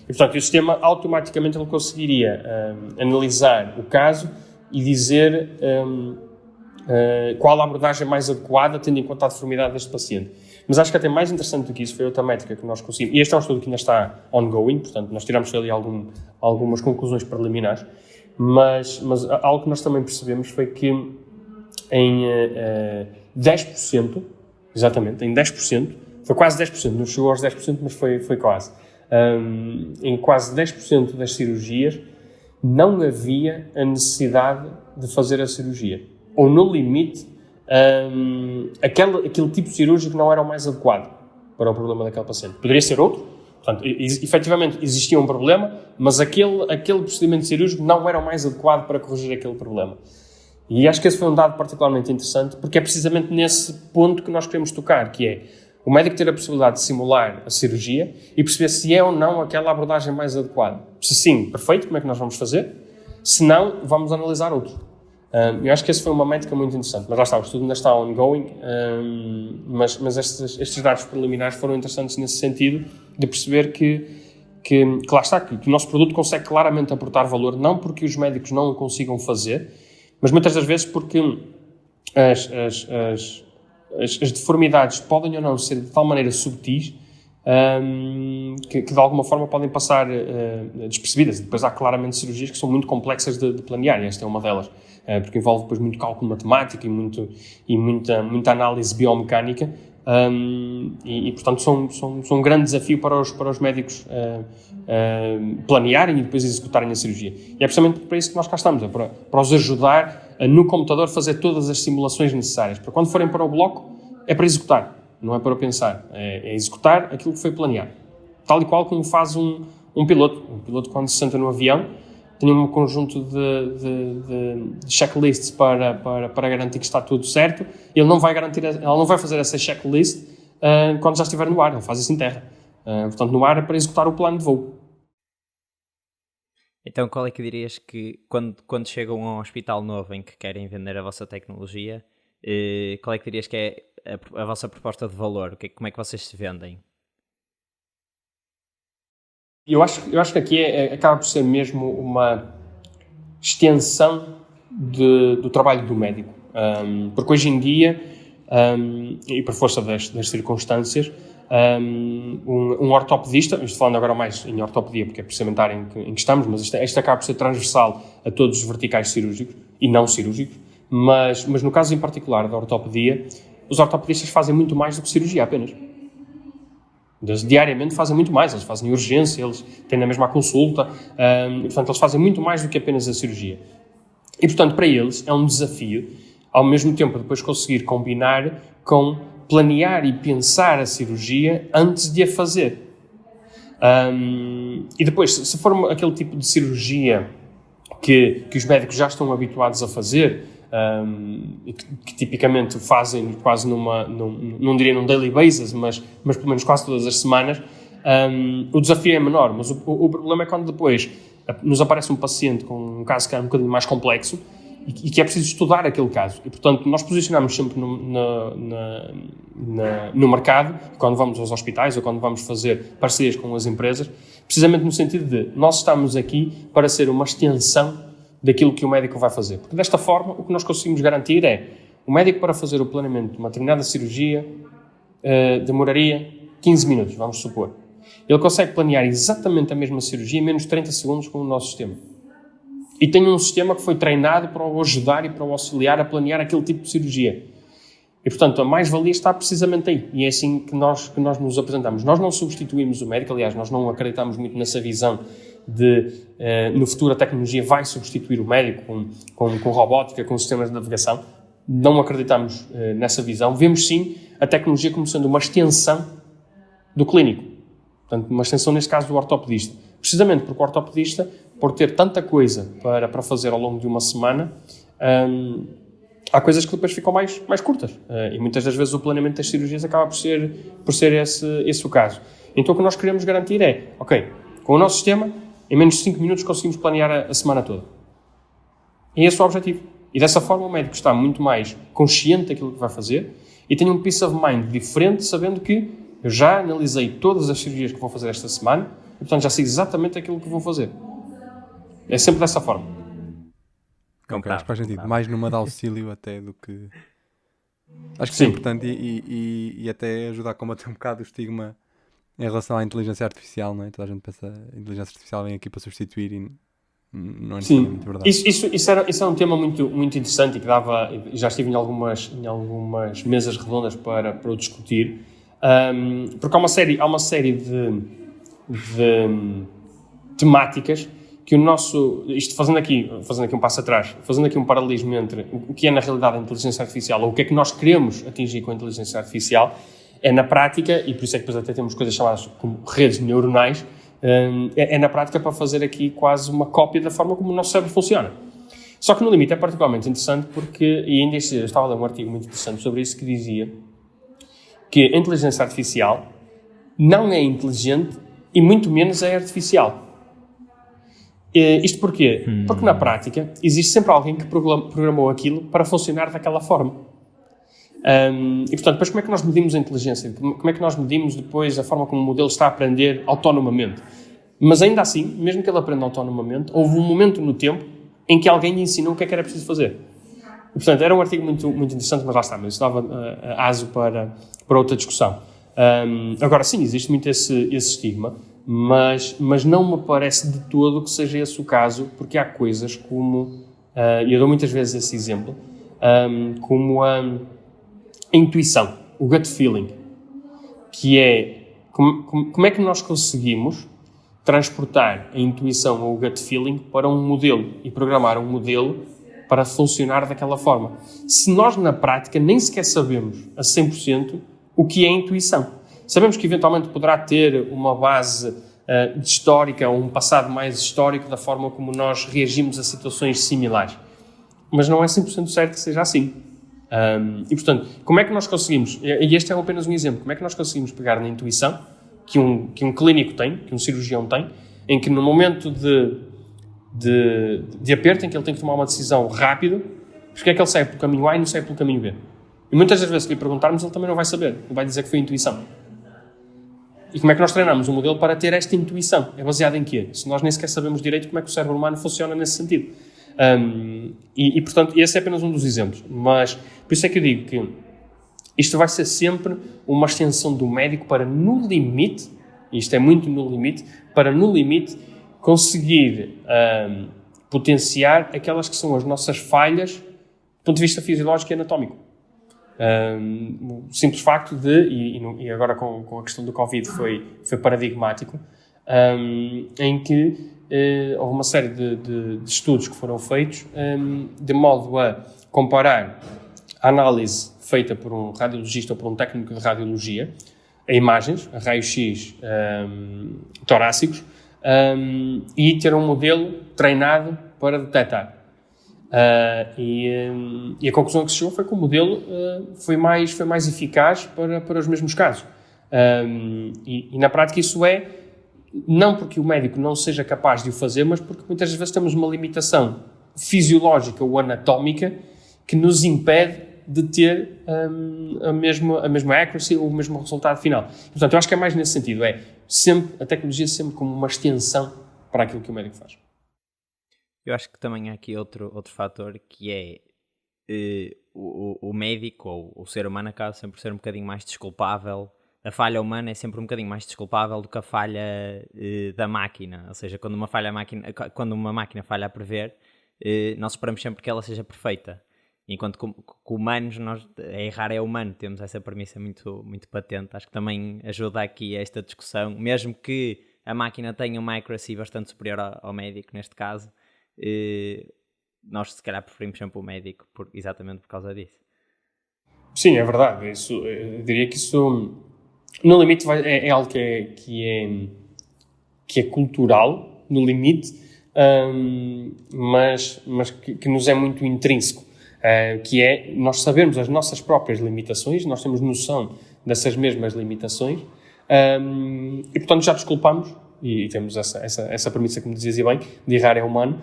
E portanto o sistema automaticamente ele conseguiria analisar o caso e dizer qual a abordagem mais adequada tendo em conta a deformidade deste paciente. Mas acho que até mais interessante do que isso foi outra métrica que nós conseguimos, e este é um estudo que ainda está ongoing, portanto nós tiramos ali algumas conclusões preliminares, mas algo que nós também percebemos foi que em 10%, exatamente, em 10%, foi quase 10%, não chegou aos 10%, mas foi quase. Em quase 10% das cirurgias não havia a necessidade de fazer a cirurgia. Ou, no limite, aquele tipo cirúrgico não era o mais adequado para o problema daquele paciente. Poderia ser outro. Portanto, efetivamente existia um problema, mas aquele procedimento cirúrgico não era o mais adequado para corrigir aquele problema. E acho que esse foi um dado particularmente interessante, porque é precisamente nesse ponto que nós queremos tocar, que é o médico ter a possibilidade de simular a cirurgia e perceber se é ou não aquela abordagem mais adequada. Se sim, perfeito, como é que nós vamos fazer? Se não, vamos analisar outro. Eu acho que essa foi uma métrica muito interessante, mas lá está, o estudo ainda está ongoing, mas estes dados preliminares foram interessantes nesse sentido, de perceber que lá está, que o nosso produto consegue claramente aportar valor, não porque os médicos não o consigam fazer, mas muitas das vezes porque as deformidades podem ou não ser de tal maneira subtis que de alguma forma podem passar despercebidas. E depois há claramente cirurgias que são muito complexas de planear, e esta é uma delas, porque envolve depois muito cálculo matemático e muita análise biomecânica, e portanto são um grande desafio para os médicos planearem e depois executarem a cirurgia. E é precisamente para isso que nós cá estamos, para os ajudar a no computador fazer todas as simulações necessárias, para quando forem para o bloco é para executar. não é para pensar, é executar aquilo que foi planeado. Tal e qual como faz um piloto. Um piloto, quando se senta no avião, tem um conjunto de checklists para garantir que está tudo certo. Ele não vai fazer essa checklist quando já estiver no ar, ele faz isso em terra. Portanto, no ar é para executar o plano de voo. Então, qual é que dirias que, quando chegam a um hospital novo em que querem vender a vossa tecnologia, qual é que dirias que é a vossa proposta de valor? Como é que vocês se vendem? Eu acho que aqui acaba por ser mesmo uma extensão do trabalho do médico. Porque hoje em dia, e por força das circunstâncias, um ortopedista, estou falando agora mais em ortopedia, porque é precisamente a área em que estamos, mas isto acaba por ser transversal a todos os verticais cirúrgicos e não cirúrgicos, mas no caso em particular da ortopedia, os ortopedistas fazem muito mais do que cirurgia apenas. Eles diariamente fazem muito mais, eles fazem urgência, eles têm na mesma consulta, e, portanto eles fazem muito mais do que apenas a cirurgia. E portanto para eles é um desafio, ao mesmo tempo depois conseguir combinar com planear e pensar a cirurgia antes de a fazer. E depois, se for aquele tipo de cirurgia que os médicos já estão habituados a fazer, que tipicamente fazem quase não diria num daily basis, mas pelo menos quase todas as semanas, o desafio é menor, mas o problema é quando depois nos aparece um paciente com um caso que é um bocadinho mais complexo e que é preciso estudar aquele caso. E, portanto, nós posicionamos sempre no mercado, quando vamos aos hospitais ou quando vamos fazer parcerias com as empresas, precisamente no sentido de nós estamos aqui para ser uma extensão daquilo que o médico vai fazer. Porque desta forma, o que nós conseguimos garantir é o médico para fazer o planeamento de uma determinada cirurgia demoraria 15 minutos, vamos supor. Ele consegue planear exatamente a mesma cirurgia em menos de 30 segundos com o nosso sistema. E tem um sistema que foi treinado para o ajudar e para o auxiliar a planear aquele tipo de cirurgia. E, portanto, a mais-valia está precisamente aí. E é assim que nós nos apresentamos. Nós não substituímos o médico, aliás, nós não acreditamos muito nessa visão de, no futuro, a tecnologia vai substituir o médico com robótica, com sistemas de navegação. Não acreditamos nessa visão. Vemos, sim, a tecnologia como sendo uma extensão do clínico. Portanto, uma extensão, neste caso, do ortopedista. Precisamente porque o ortopedista, por ter tanta coisa para fazer ao longo de uma semana, há coisas que depois ficam mais curtas. E muitas das vezes o planeamento das cirurgias acaba por ser esse o caso. Então o que nós queremos garantir é, ok, com o nosso sistema, em menos de 5 minutos conseguimos planear a semana toda. E esse é o objetivo. E dessa forma o médico está muito mais consciente daquilo que vai fazer e tem um peace of mind diferente, sabendo que eu já analisei todas as cirurgias que vou fazer esta semana e, portanto, já sei exatamente aquilo que vou fazer. É sempre dessa forma. Ok, acho que faz sentido. Mais numa de auxílio até do que... Acho que sim, é importante e até ajudar a combater um bocado o estigma em relação à inteligência artificial, não é? Toda a gente pensa que a inteligência artificial vem aqui para substituir e não é necessariamente verdade. Isso era um tema muito, muito interessante e que já estive em algumas mesas redondas para o discutir, porque há uma série de temáticas que isto fazendo aqui um passo atrás, fazendo aqui um paralelismo entre o que é na realidade a inteligência artificial ou o que é que nós queremos atingir com a inteligência artificial, é na prática, e por isso é que depois até temos coisas chamadas como redes neuronais, é na prática para fazer aqui quase uma cópia da forma como o nosso cérebro funciona. Só que no limite é particularmente interessante porque, e ainda eu estava a ler um artigo muito interessante sobre isso que dizia que a inteligência artificial não é inteligente e muito menos é artificial. Isto porquê? Porque na prática existe sempre alguém que programou aquilo para funcionar daquela forma. E portanto, depois como é que nós medimos a inteligência? Como é que nós medimos depois a forma como o modelo está a aprender autonomamente? Mas ainda assim, mesmo que ele aprenda autonomamente, houve um momento no tempo em que alguém lhe ensinou o que é que era preciso fazer. E, portanto, era um artigo muito, muito interessante, mas lá está, mas isso dava aso para outra discussão. Agora sim, existe muito esse estigma, mas não me parece de todo que seja esse o caso, porque há coisas como, e eu dou muitas vezes esse exemplo, como a intuição, o gut feeling, que é como é que nós conseguimos transportar a intuição ou o gut feeling para um modelo e programar um modelo para funcionar daquela forma. Se nós na prática nem sequer sabemos a 100% o que é intuição. Sabemos que eventualmente poderá ter uma base histórica ou um passado mais histórico da forma como nós reagimos a situações similares. Mas não é 100% certo que seja assim. E, portanto, como é que nós conseguimos, e este é apenas um exemplo, como é que nós conseguimos pegar na intuição que um clínico tem, que um cirurgião tem, em que no momento de aperto, em que ele tem que tomar uma decisão rápido, porque é que ele segue pelo caminho A e não segue pelo caminho B? E muitas das vezes que lhe perguntarmos, ele também não vai saber, ele vai dizer que foi intuição. E como é que nós treinamos um modelo para ter esta intuição? É baseado em quê? Se nós nem sequer sabemos direito como é que o cérebro humano funciona nesse sentido. Portanto, esse é apenas um dos exemplos. Mas, por isso é que eu digo que isto vai ser sempre uma extensão do médico para, no limite, e isto é muito no limite, para, no limite, conseguir potenciar aquelas que são as nossas falhas do ponto de vista fisiológico e anatómico. O simples facto de, e agora com a questão do Covid foi paradigmático, em que houve uma série de estudos que foram feitos de modo a comparar a análise feita por um radiologista ou por um técnico de radiologia a imagens, a raios-x torácicos, e ter um modelo treinado para detectar. E a conclusão que se chegou foi que o modelo foi mais eficaz para os mesmos casos. E na prática isso é, não porque o médico não seja capaz de o fazer, mas porque muitas vezes temos uma limitação fisiológica ou anatómica que nos impede de ter a mesma accuracy ou o mesmo resultado final. Portanto, eu acho que é mais nesse sentido, a tecnologia sempre como uma extensão para aquilo que o médico faz. Eu acho que também há aqui outro fator que é o médico ou o ser humano acaba sempre por ser um bocadinho mais desculpável. A falha humana é sempre um bocadinho mais desculpável do que a falha da máquina. Ou seja, quando uma máquina falha a prever, nós esperamos sempre que ela seja perfeita. Enquanto que humanos, errar é humano, temos essa premissa muito, muito patente. Acho que também ajuda aqui a esta discussão, mesmo que a máquina tenha uma accuracy bastante superior ao médico, neste caso, nós se calhar preferimos sempre o médico, exatamente por causa disso. Sim, é verdade. Eu diria que isso, no limite, é algo que é cultural, no limite, mas que nos é muito intrínseco. Que é nós sabermos as nossas próprias limitações, nós temos noção dessas mesmas limitações, e portanto já desculpamos, e temos essa premissa, como dizias bem, de errar é humano,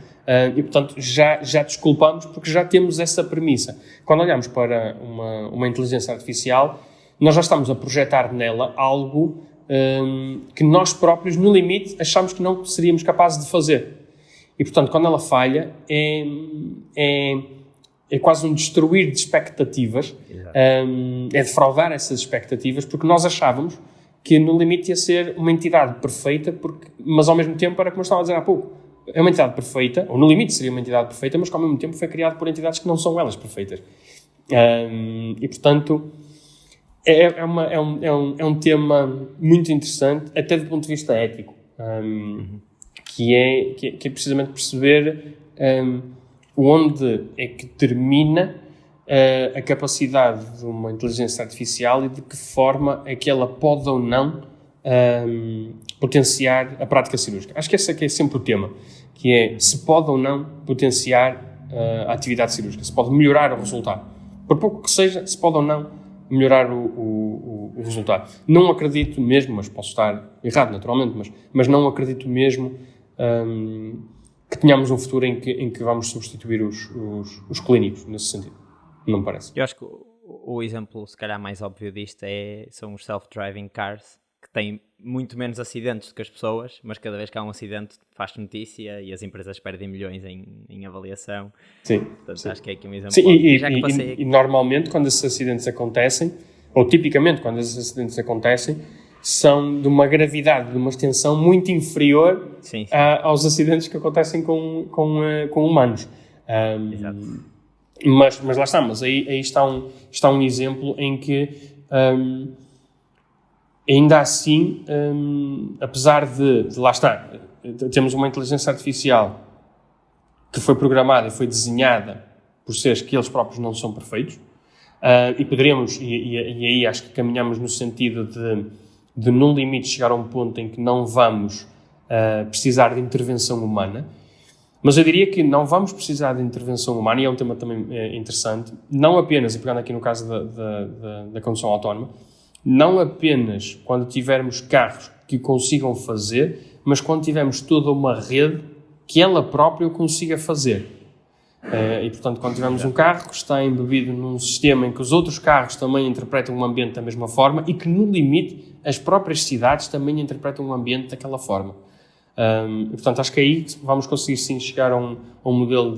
e portanto já desculpamos porque já temos essa premissa. Quando olhamos para uma inteligência artificial, nós já estamos a projetar nela algo que nós próprios, no limite, achamos que não seríamos capazes de fazer. E portanto, quando ela falha, é quase um destruir de expectativas, é defraudar essas expectativas, porque nós achávamos que no limite ia ser uma entidade perfeita, mas ao mesmo tempo era como eu estava a dizer há pouco, é uma entidade perfeita, ou no limite seria uma entidade perfeita, mas que ao mesmo tempo foi criada por entidades que não são elas perfeitas. E portanto é um tema muito interessante, até do ponto de vista ético, que é precisamente perceber onde é que termina a capacidade de uma inteligência artificial e de que forma é que ela pode ou não potenciar a prática cirúrgica. Acho que esse aqui é sempre o tema, que é se pode ou não potenciar a atividade cirúrgica, se pode melhorar o resultado. Por pouco que seja, se pode ou não melhorar o resultado. Não acredito mesmo, mas posso estar errado naturalmente, mas não acredito mesmo que tenhamos um futuro em que vamos substituir os clínicos, nesse sentido. Não me parece. Eu acho que o exemplo, se calhar, mais óbvio disto são os self-driving cars, que têm muito menos acidentes do que as pessoas, mas cada vez que há um acidente faz notícia e as empresas perdem milhões em avaliação. Sim. Portanto, sim. Acho que é aqui um exemplo. Sim, e normalmente, quando esses acidentes acontecem, ou tipicamente, quando esses acidentes acontecem, são de uma gravidade, de uma extensão muito inferior aos acidentes que acontecem com humanos. Exato. Mas lá está, aí está um exemplo em que ainda assim, apesar de lá está, temos uma inteligência artificial que foi programada e foi desenhada por seres que eles próprios não são perfeitos, E poderíamos, e aí acho que caminhamos no sentido de no limite chegar a um ponto em que não vamos precisar de intervenção humana, mas eu diria que não vamos precisar de intervenção humana, e é um tema também interessante, não apenas, e pegando aqui no caso da condução autónoma, não apenas quando tivermos carros que consigam fazer, mas quando tivermos toda uma rede que ela própria o consiga fazer. E, portanto, quando tivermos um carro que está embebido num sistema em que os outros carros também interpretam o ambiente da mesma forma e que, no limite, as próprias cidades também interpretam o ambiente daquela forma. E, portanto, acho que aí vamos conseguir, sim, chegar a um modelo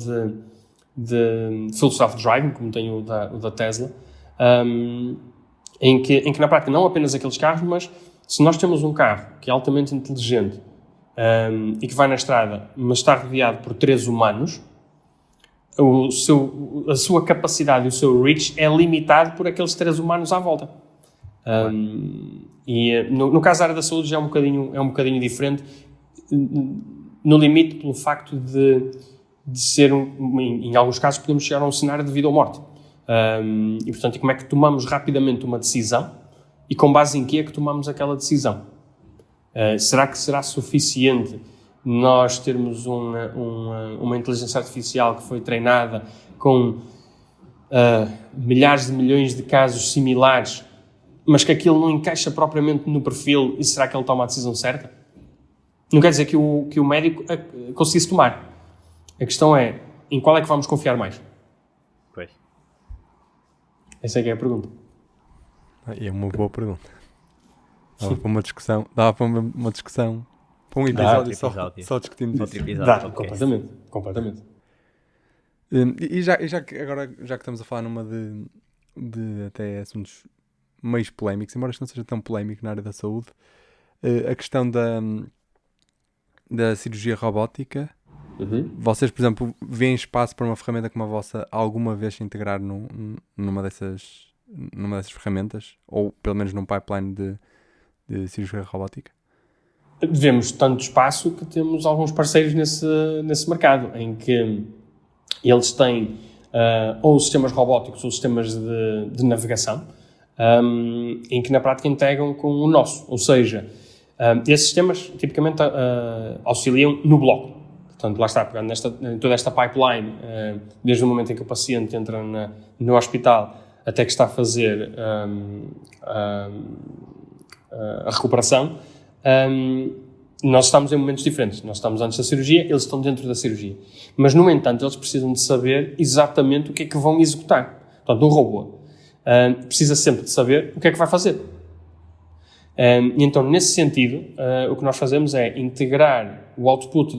de full self-driving, como tem o da Tesla, em que, na prática, não apenas aqueles carros, mas se nós temos um carro que é altamente inteligente e que vai na estrada, mas está rodeado por 3 humanos, a sua capacidade e o seu reach é limitado por aqueles 3 humanos à volta. E no caso da área da saúde já é um bocadinho diferente, no limite pelo facto de ser, em alguns casos podemos chegar a um cenário de vida ou morte. E portanto, como é que tomamos rapidamente uma decisão e com base em que é que tomamos aquela decisão? Será que será suficiente nós termos uma inteligência artificial que foi treinada com milhares de milhões de casos similares, mas que aquilo não encaixa propriamente no perfil, e será que ele toma a decisão certa? Não quer dizer que o médico conseguisse tomar. A questão é, em qual é que vamos confiar mais? Pois. Essa é que é a pergunta. É uma boa pergunta. Dava para uma discussão, para um episódio só discutimos isso. Dá, completamente. E já que estamos a falar numa de até assuntos meio polémicos, embora isto não seja tão polémico na área da saúde, a questão da cirurgia robótica, vocês, por exemplo, veem espaço para uma ferramenta como a vossa alguma vez se integrar numa dessas ferramentas, ou pelo menos num pipeline de cirurgia robótica? Vemos tanto espaço que temos alguns parceiros nesse mercado, em que eles têm ou sistemas robóticos ou sistemas de navegação, em que na prática integram com o nosso. Ou seja, esses sistemas tipicamente auxiliam no bloco. Portanto, lá está, pegando em toda esta pipeline, desde o momento em que o paciente entra no hospital até que está a fazer a recuperação, nós estamos em momentos diferentes. Nós estamos antes da cirurgia, eles estão dentro da cirurgia. Mas, no entanto, eles precisam de saber exatamente o que é que vão executar. Portanto, um robô precisa sempre de saber o que é que vai fazer. E então, nesse sentido, o que nós fazemos é integrar o output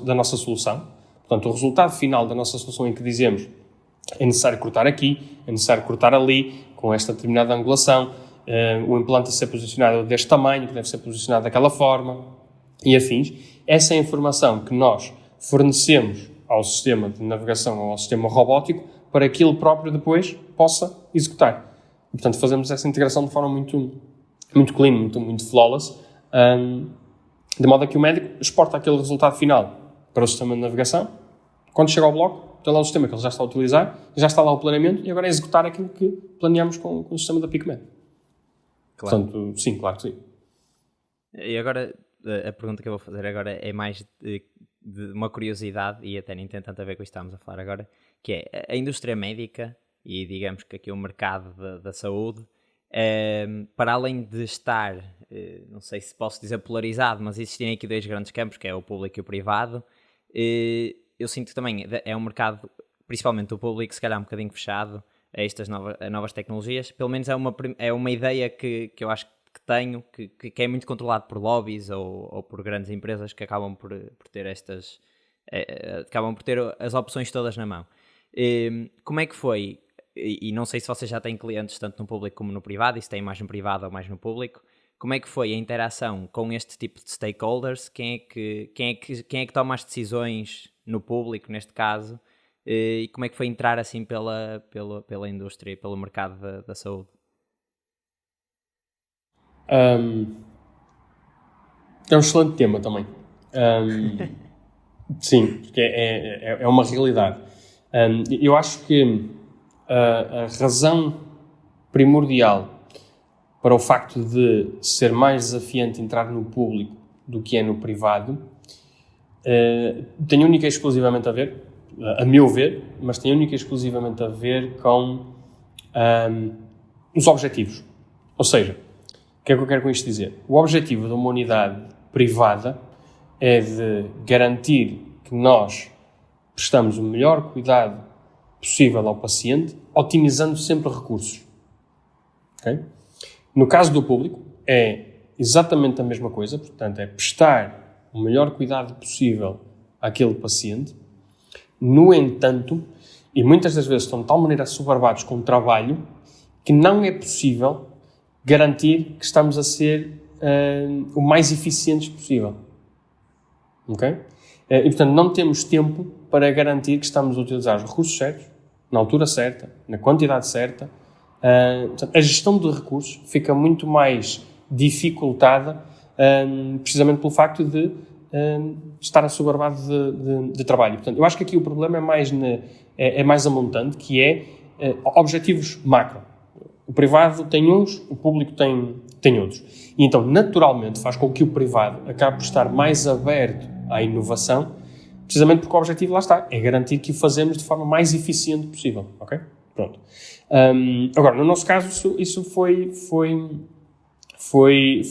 da nossa solução, portanto, o resultado final da nossa solução, em que dizemos é necessário cortar aqui, é necessário cortar ali, com esta determinada angulação, o implante a ser posicionado deste tamanho, que deve ser posicionado daquela forma, e afins. Essa é a informação que nós fornecemos ao sistema de navegação ou ao sistema robótico para que ele próprio depois possa executar. E, portanto, fazemos essa integração de forma muito clean, muito flawless, de modo a que o médico exporta aquele resultado final para o sistema de navegação. Quando chega ao bloco, tem lá o sistema que ele já está a utilizar, já está lá o planeamento, e agora é executar aquilo que planeamos com o sistema da PicMed. Claro. Portanto, sim, claro que sim. E agora, a pergunta que eu vou fazer agora é mais de uma curiosidade, e até nem tem tanto a ver com isto que estamos a falar agora, que é a indústria médica, e digamos que aqui o mercado da saúde, para além de estar, não sei se posso dizer polarizado, mas existem aqui 2 grandes campos, que é o público e o privado. Eu sinto que também é um mercado, principalmente o público, se calhar um bocadinho fechado a estas novas tecnologias. Pelo menos é uma ideia que eu acho que tenho, que é muito controlado por lobbies ou por grandes empresas que acabam por ter acabam por ter as opções todas na mão. Como é que foi? E não sei se vocês já têm clientes tanto no público como no privado, e se têm mais no privado ou mais no público. Como é que foi a interação com este tipo de stakeholders? Quem é que toma as decisões no público, neste caso? E como é que foi entrar assim pela indústria e pelo mercado da saúde? É um excelente tema também. Sim, porque é uma realidade. Eu acho que a razão primordial para o facto de ser mais desafiante entrar no público do que é no privado, tem única e exclusivamente a ver, a meu ver, mas tem única e exclusivamente a ver com os objetivos. Ou seja, o que é que eu quero com isto dizer? O objetivo de uma unidade privada é de garantir que nós prestamos o melhor cuidado possível ao paciente, otimizando sempre recursos. Okay? No caso do público, é exatamente a mesma coisa, portanto, é prestar o melhor cuidado possível àquele paciente. No entanto, e muitas das vezes estão de tal maneira assoberbados com o trabalho, que não é possível garantir que estamos a ser o mais eficientes possível. Ok? E, portanto, não temos tempo para garantir que estamos a utilizar os recursos certos, na altura certa, na quantidade certa. Portanto, a gestão de recursos fica muito mais dificultada precisamente pelo facto de estar assoberbado de trabalho. Portanto, eu acho que aqui o problema é mais amontante, que é objetivos macro. O privado tem uns, o público tem outros. E então, naturalmente, faz com que o privado acabe por estar mais aberto à inovação, precisamente porque o objetivo lá está, é garantir que o fazemos de forma mais eficiente possível. Ok? Pronto. Agora, no nosso caso, isso foi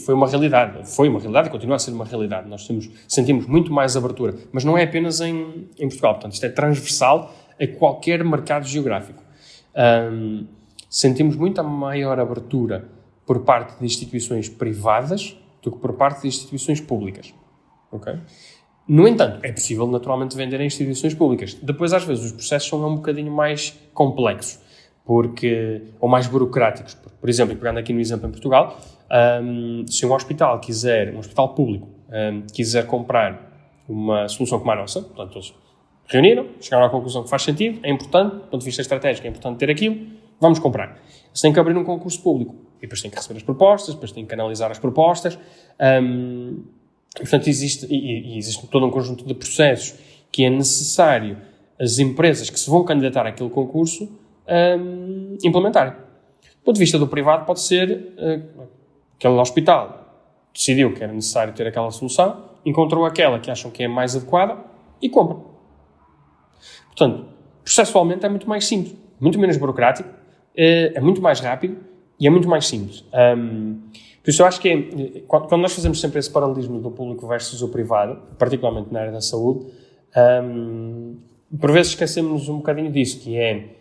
uma realidade. Foi uma realidade e continua a ser uma realidade. Nós sentimos muito mais abertura, mas não é apenas em Portugal. Portanto, isto é transversal a qualquer mercado geográfico. Sentimos muita maior abertura por parte de instituições privadas do que por parte de instituições públicas. Okay? No entanto, é possível naturalmente vender em instituições públicas. Depois, às vezes, os processos são um bocadinho mais complexos ou mais burocráticos. Por exemplo, pegando aqui no exemplo em Portugal, se um hospital público, quiser comprar uma solução como a nossa, portanto, todos reuniram, chegaram à conclusão que faz sentido, é importante, do ponto de vista estratégico, é importante ter aquilo, vamos comprar. Eles têm que abrir um concurso público e depois têm que receber as propostas, depois têm que analisar as propostas. Portanto, existe todo um conjunto de processos que é necessário as empresas que se vão candidatar àquele concurso implementarem. Do ponto de vista do privado, pode ser aquele hospital decidiu que era necessário ter aquela solução, encontrou aquela que acham que é mais adequada e compra. Portanto, processualmente é muito mais simples, muito menos burocrático, é muito mais rápido e é muito mais simples. Por isso eu acho que quando nós fazemos sempre esse paralelismo do público versus o privado, particularmente na área da saúde, por vezes esquecemos um bocadinho disso, que é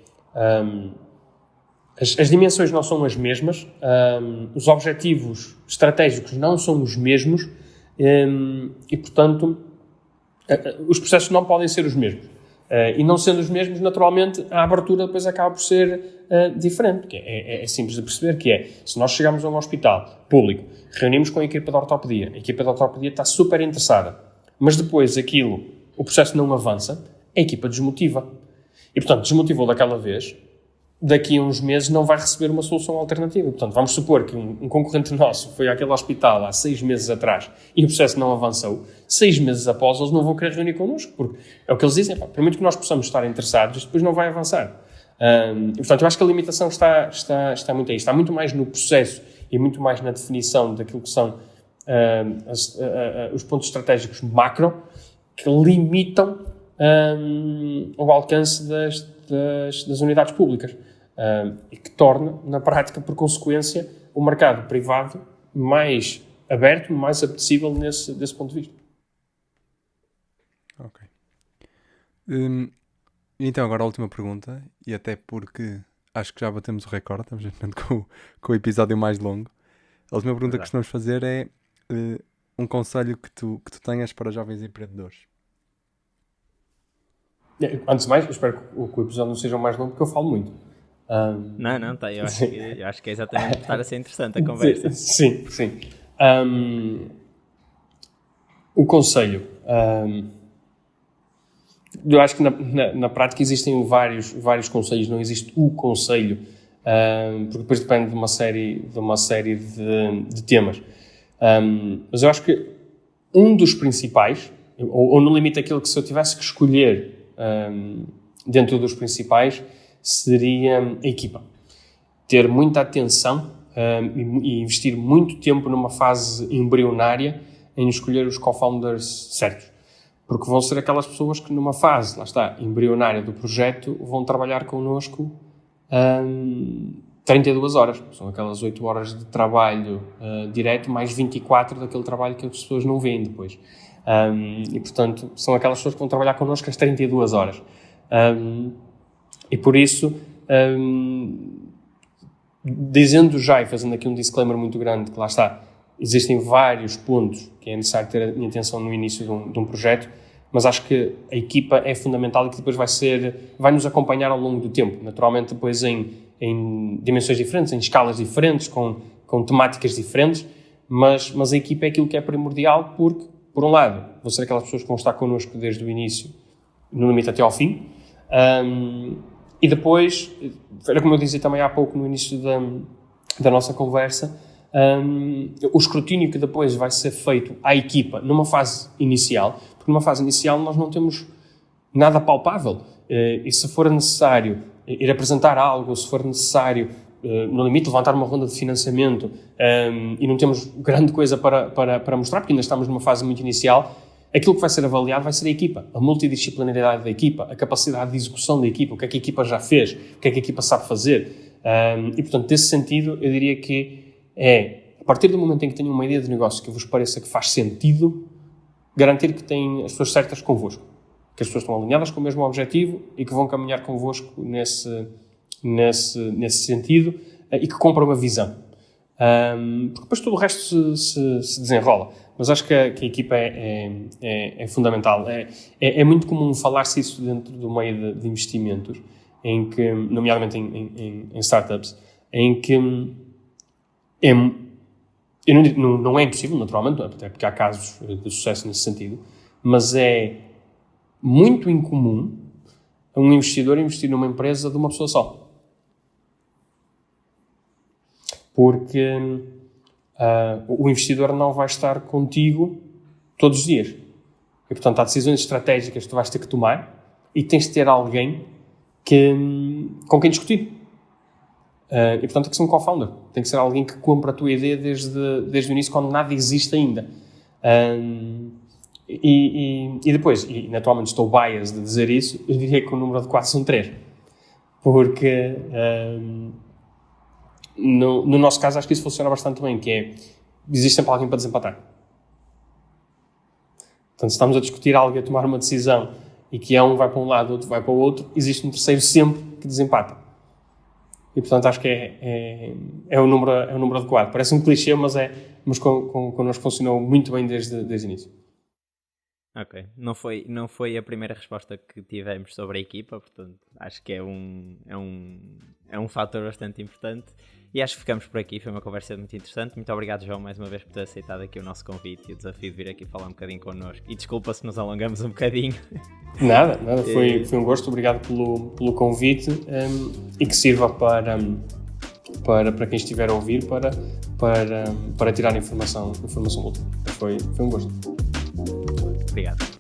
as dimensões não são as mesmas, os objetivos estratégicos não são os mesmos e, portanto, os processos não podem ser os mesmos. E não sendo os mesmos, naturalmente, a abertura depois acaba por ser diferente, porque é simples de perceber que se nós chegamos a um hospital público, reunimos com a equipa de ortopedia, a equipa de ortopedia está super interessada, mas depois o processo não avança, a equipa desmotiva. E, portanto, desmotivou daquela vez, daqui a uns meses não vai receber uma solução alternativa. Portanto, vamos supor que um concorrente nosso foi àquele hospital há 6 meses atrás e o processo não avançou. 6 meses após, eles não vão querer reunir connosco, porque é o que eles dizem, por muito que nós possamos estar interessados, isto depois não vai avançar. E, portanto, eu acho que a limitação está muito aí. Está muito mais no processo e muito mais na definição daquilo que são os pontos estratégicos macro que limitam o alcance das unidades públicas e que torna, na prática, por consequência, o mercado privado mais aberto, mais apetecível desse ponto de vista. Ok. Então, agora a última pergunta, e até porque acho que já batemos o recorde, estamos com o episódio mais longo. A última pergunta que costumamos fazer é um conselho que tu tenhas para jovens empreendedores. Antes de mais, eu espero que o episódio não seja o mais longo, porque eu falo muito. Não, tá. Eu acho que é exatamente estar a ser interessante a conversa. Sim. O conselho. Eu acho que na prática existem vários conselhos, não existe o conselho, porque depois depende de uma série de temas. Mas eu acho que um dos principais, ou no limite aquilo que se eu tivesse que escolher dentro dos principais, seria a equipa. Ter muita atenção e investir muito tempo numa fase embrionária em escolher os co-founders certos. Porque vão ser aquelas pessoas que numa fase, lá está, embrionária do projeto, vão trabalhar connosco 32 horas. São aquelas 8 horas de trabalho direto, mais 24 daquele trabalho que as pessoas não veem depois. E, portanto, são aquelas pessoas que vão trabalhar connosco as 32 horas. E por isso, dizendo já e fazendo aqui um disclaimer muito grande, que lá está, existem vários pontos que é necessário ter a minha atenção no início de um projeto, mas acho que a equipa é fundamental e que depois vai nos acompanhar ao longo do tempo. Naturalmente, depois em dimensões diferentes, em escalas diferentes, com temáticas diferentes, mas a equipa é aquilo que é primordial porque, por um lado, vão ser aquelas pessoas que vão estar connosco desde o início, no limite até ao fim, e depois, era como eu dizia também há pouco no início da nossa conversa, o escrutínio que depois vai ser feito à equipa numa fase inicial, porque numa fase inicial nós não temos nada palpável, e se for necessário ir apresentar algo, ou se for necessário, no limite, levantar uma ronda de financiamento, e não temos grande coisa para mostrar, porque ainda estamos numa fase muito inicial, aquilo que vai ser avaliado vai ser a equipa, a multidisciplinaridade da equipa, a capacidade de execução da equipa, o que é que a equipa já fez, o que é que a equipa sabe fazer. E, portanto, nesse sentido, eu diria que a partir do momento em que tenho uma ideia de negócio que vos pareça que faz sentido, garantir que têm as pessoas certas convosco, que as pessoas estão alinhadas com o mesmo objetivo e que vão caminhar convosco nesse sentido, e que compram uma visão. Porque depois todo o resto se desenrola. Mas acho que a equipa é fundamental. É muito comum falar-se isso dentro do meio de investimentos, em que, nomeadamente em startups, em que não é impossível, naturalmente, até porque há casos de sucesso nesse sentido, mas é muito incomum um investidor investir numa empresa de uma pessoa só. Porque o investidor não vai estar contigo todos os dias. E, portanto, há decisões estratégicas que tu vais ter que tomar e tens de ter alguém com quem discutir. E, portanto, tem que ser um co-founder. Tem que ser alguém que compra a tua ideia desde o início, quando nada existe ainda. E depois, e naturalmente estou biased de dizer isso, eu diria que o número adequado são 3. Porque... No nosso caso, acho que isso funciona bastante bem, que é, existe sempre alguém para desempatar. Portanto, se estamos a discutir algo e a tomar uma decisão e que um vai para um lado, outro vai para o outro, existe um terceiro sempre que desempata. E, portanto, acho que é o número adequado. Parece um clichê, mas connosco funcionou muito bem desde o início. Ok, não foi a primeira resposta que tivemos sobre a equipa, portanto acho que é um fator bastante importante e acho que ficamos por aqui. Foi uma conversa muito interessante. Muito obrigado, João, mais uma vez por ter aceitado aqui o nosso convite e o desafio de vir aqui falar um bocadinho connosco, e desculpa se nos alongamos um bocadinho. Nada, foi um gosto. Obrigado pelo convite, e que sirva para quem estiver a ouvir para tirar informação útil. Foi um gosto. Obrigado.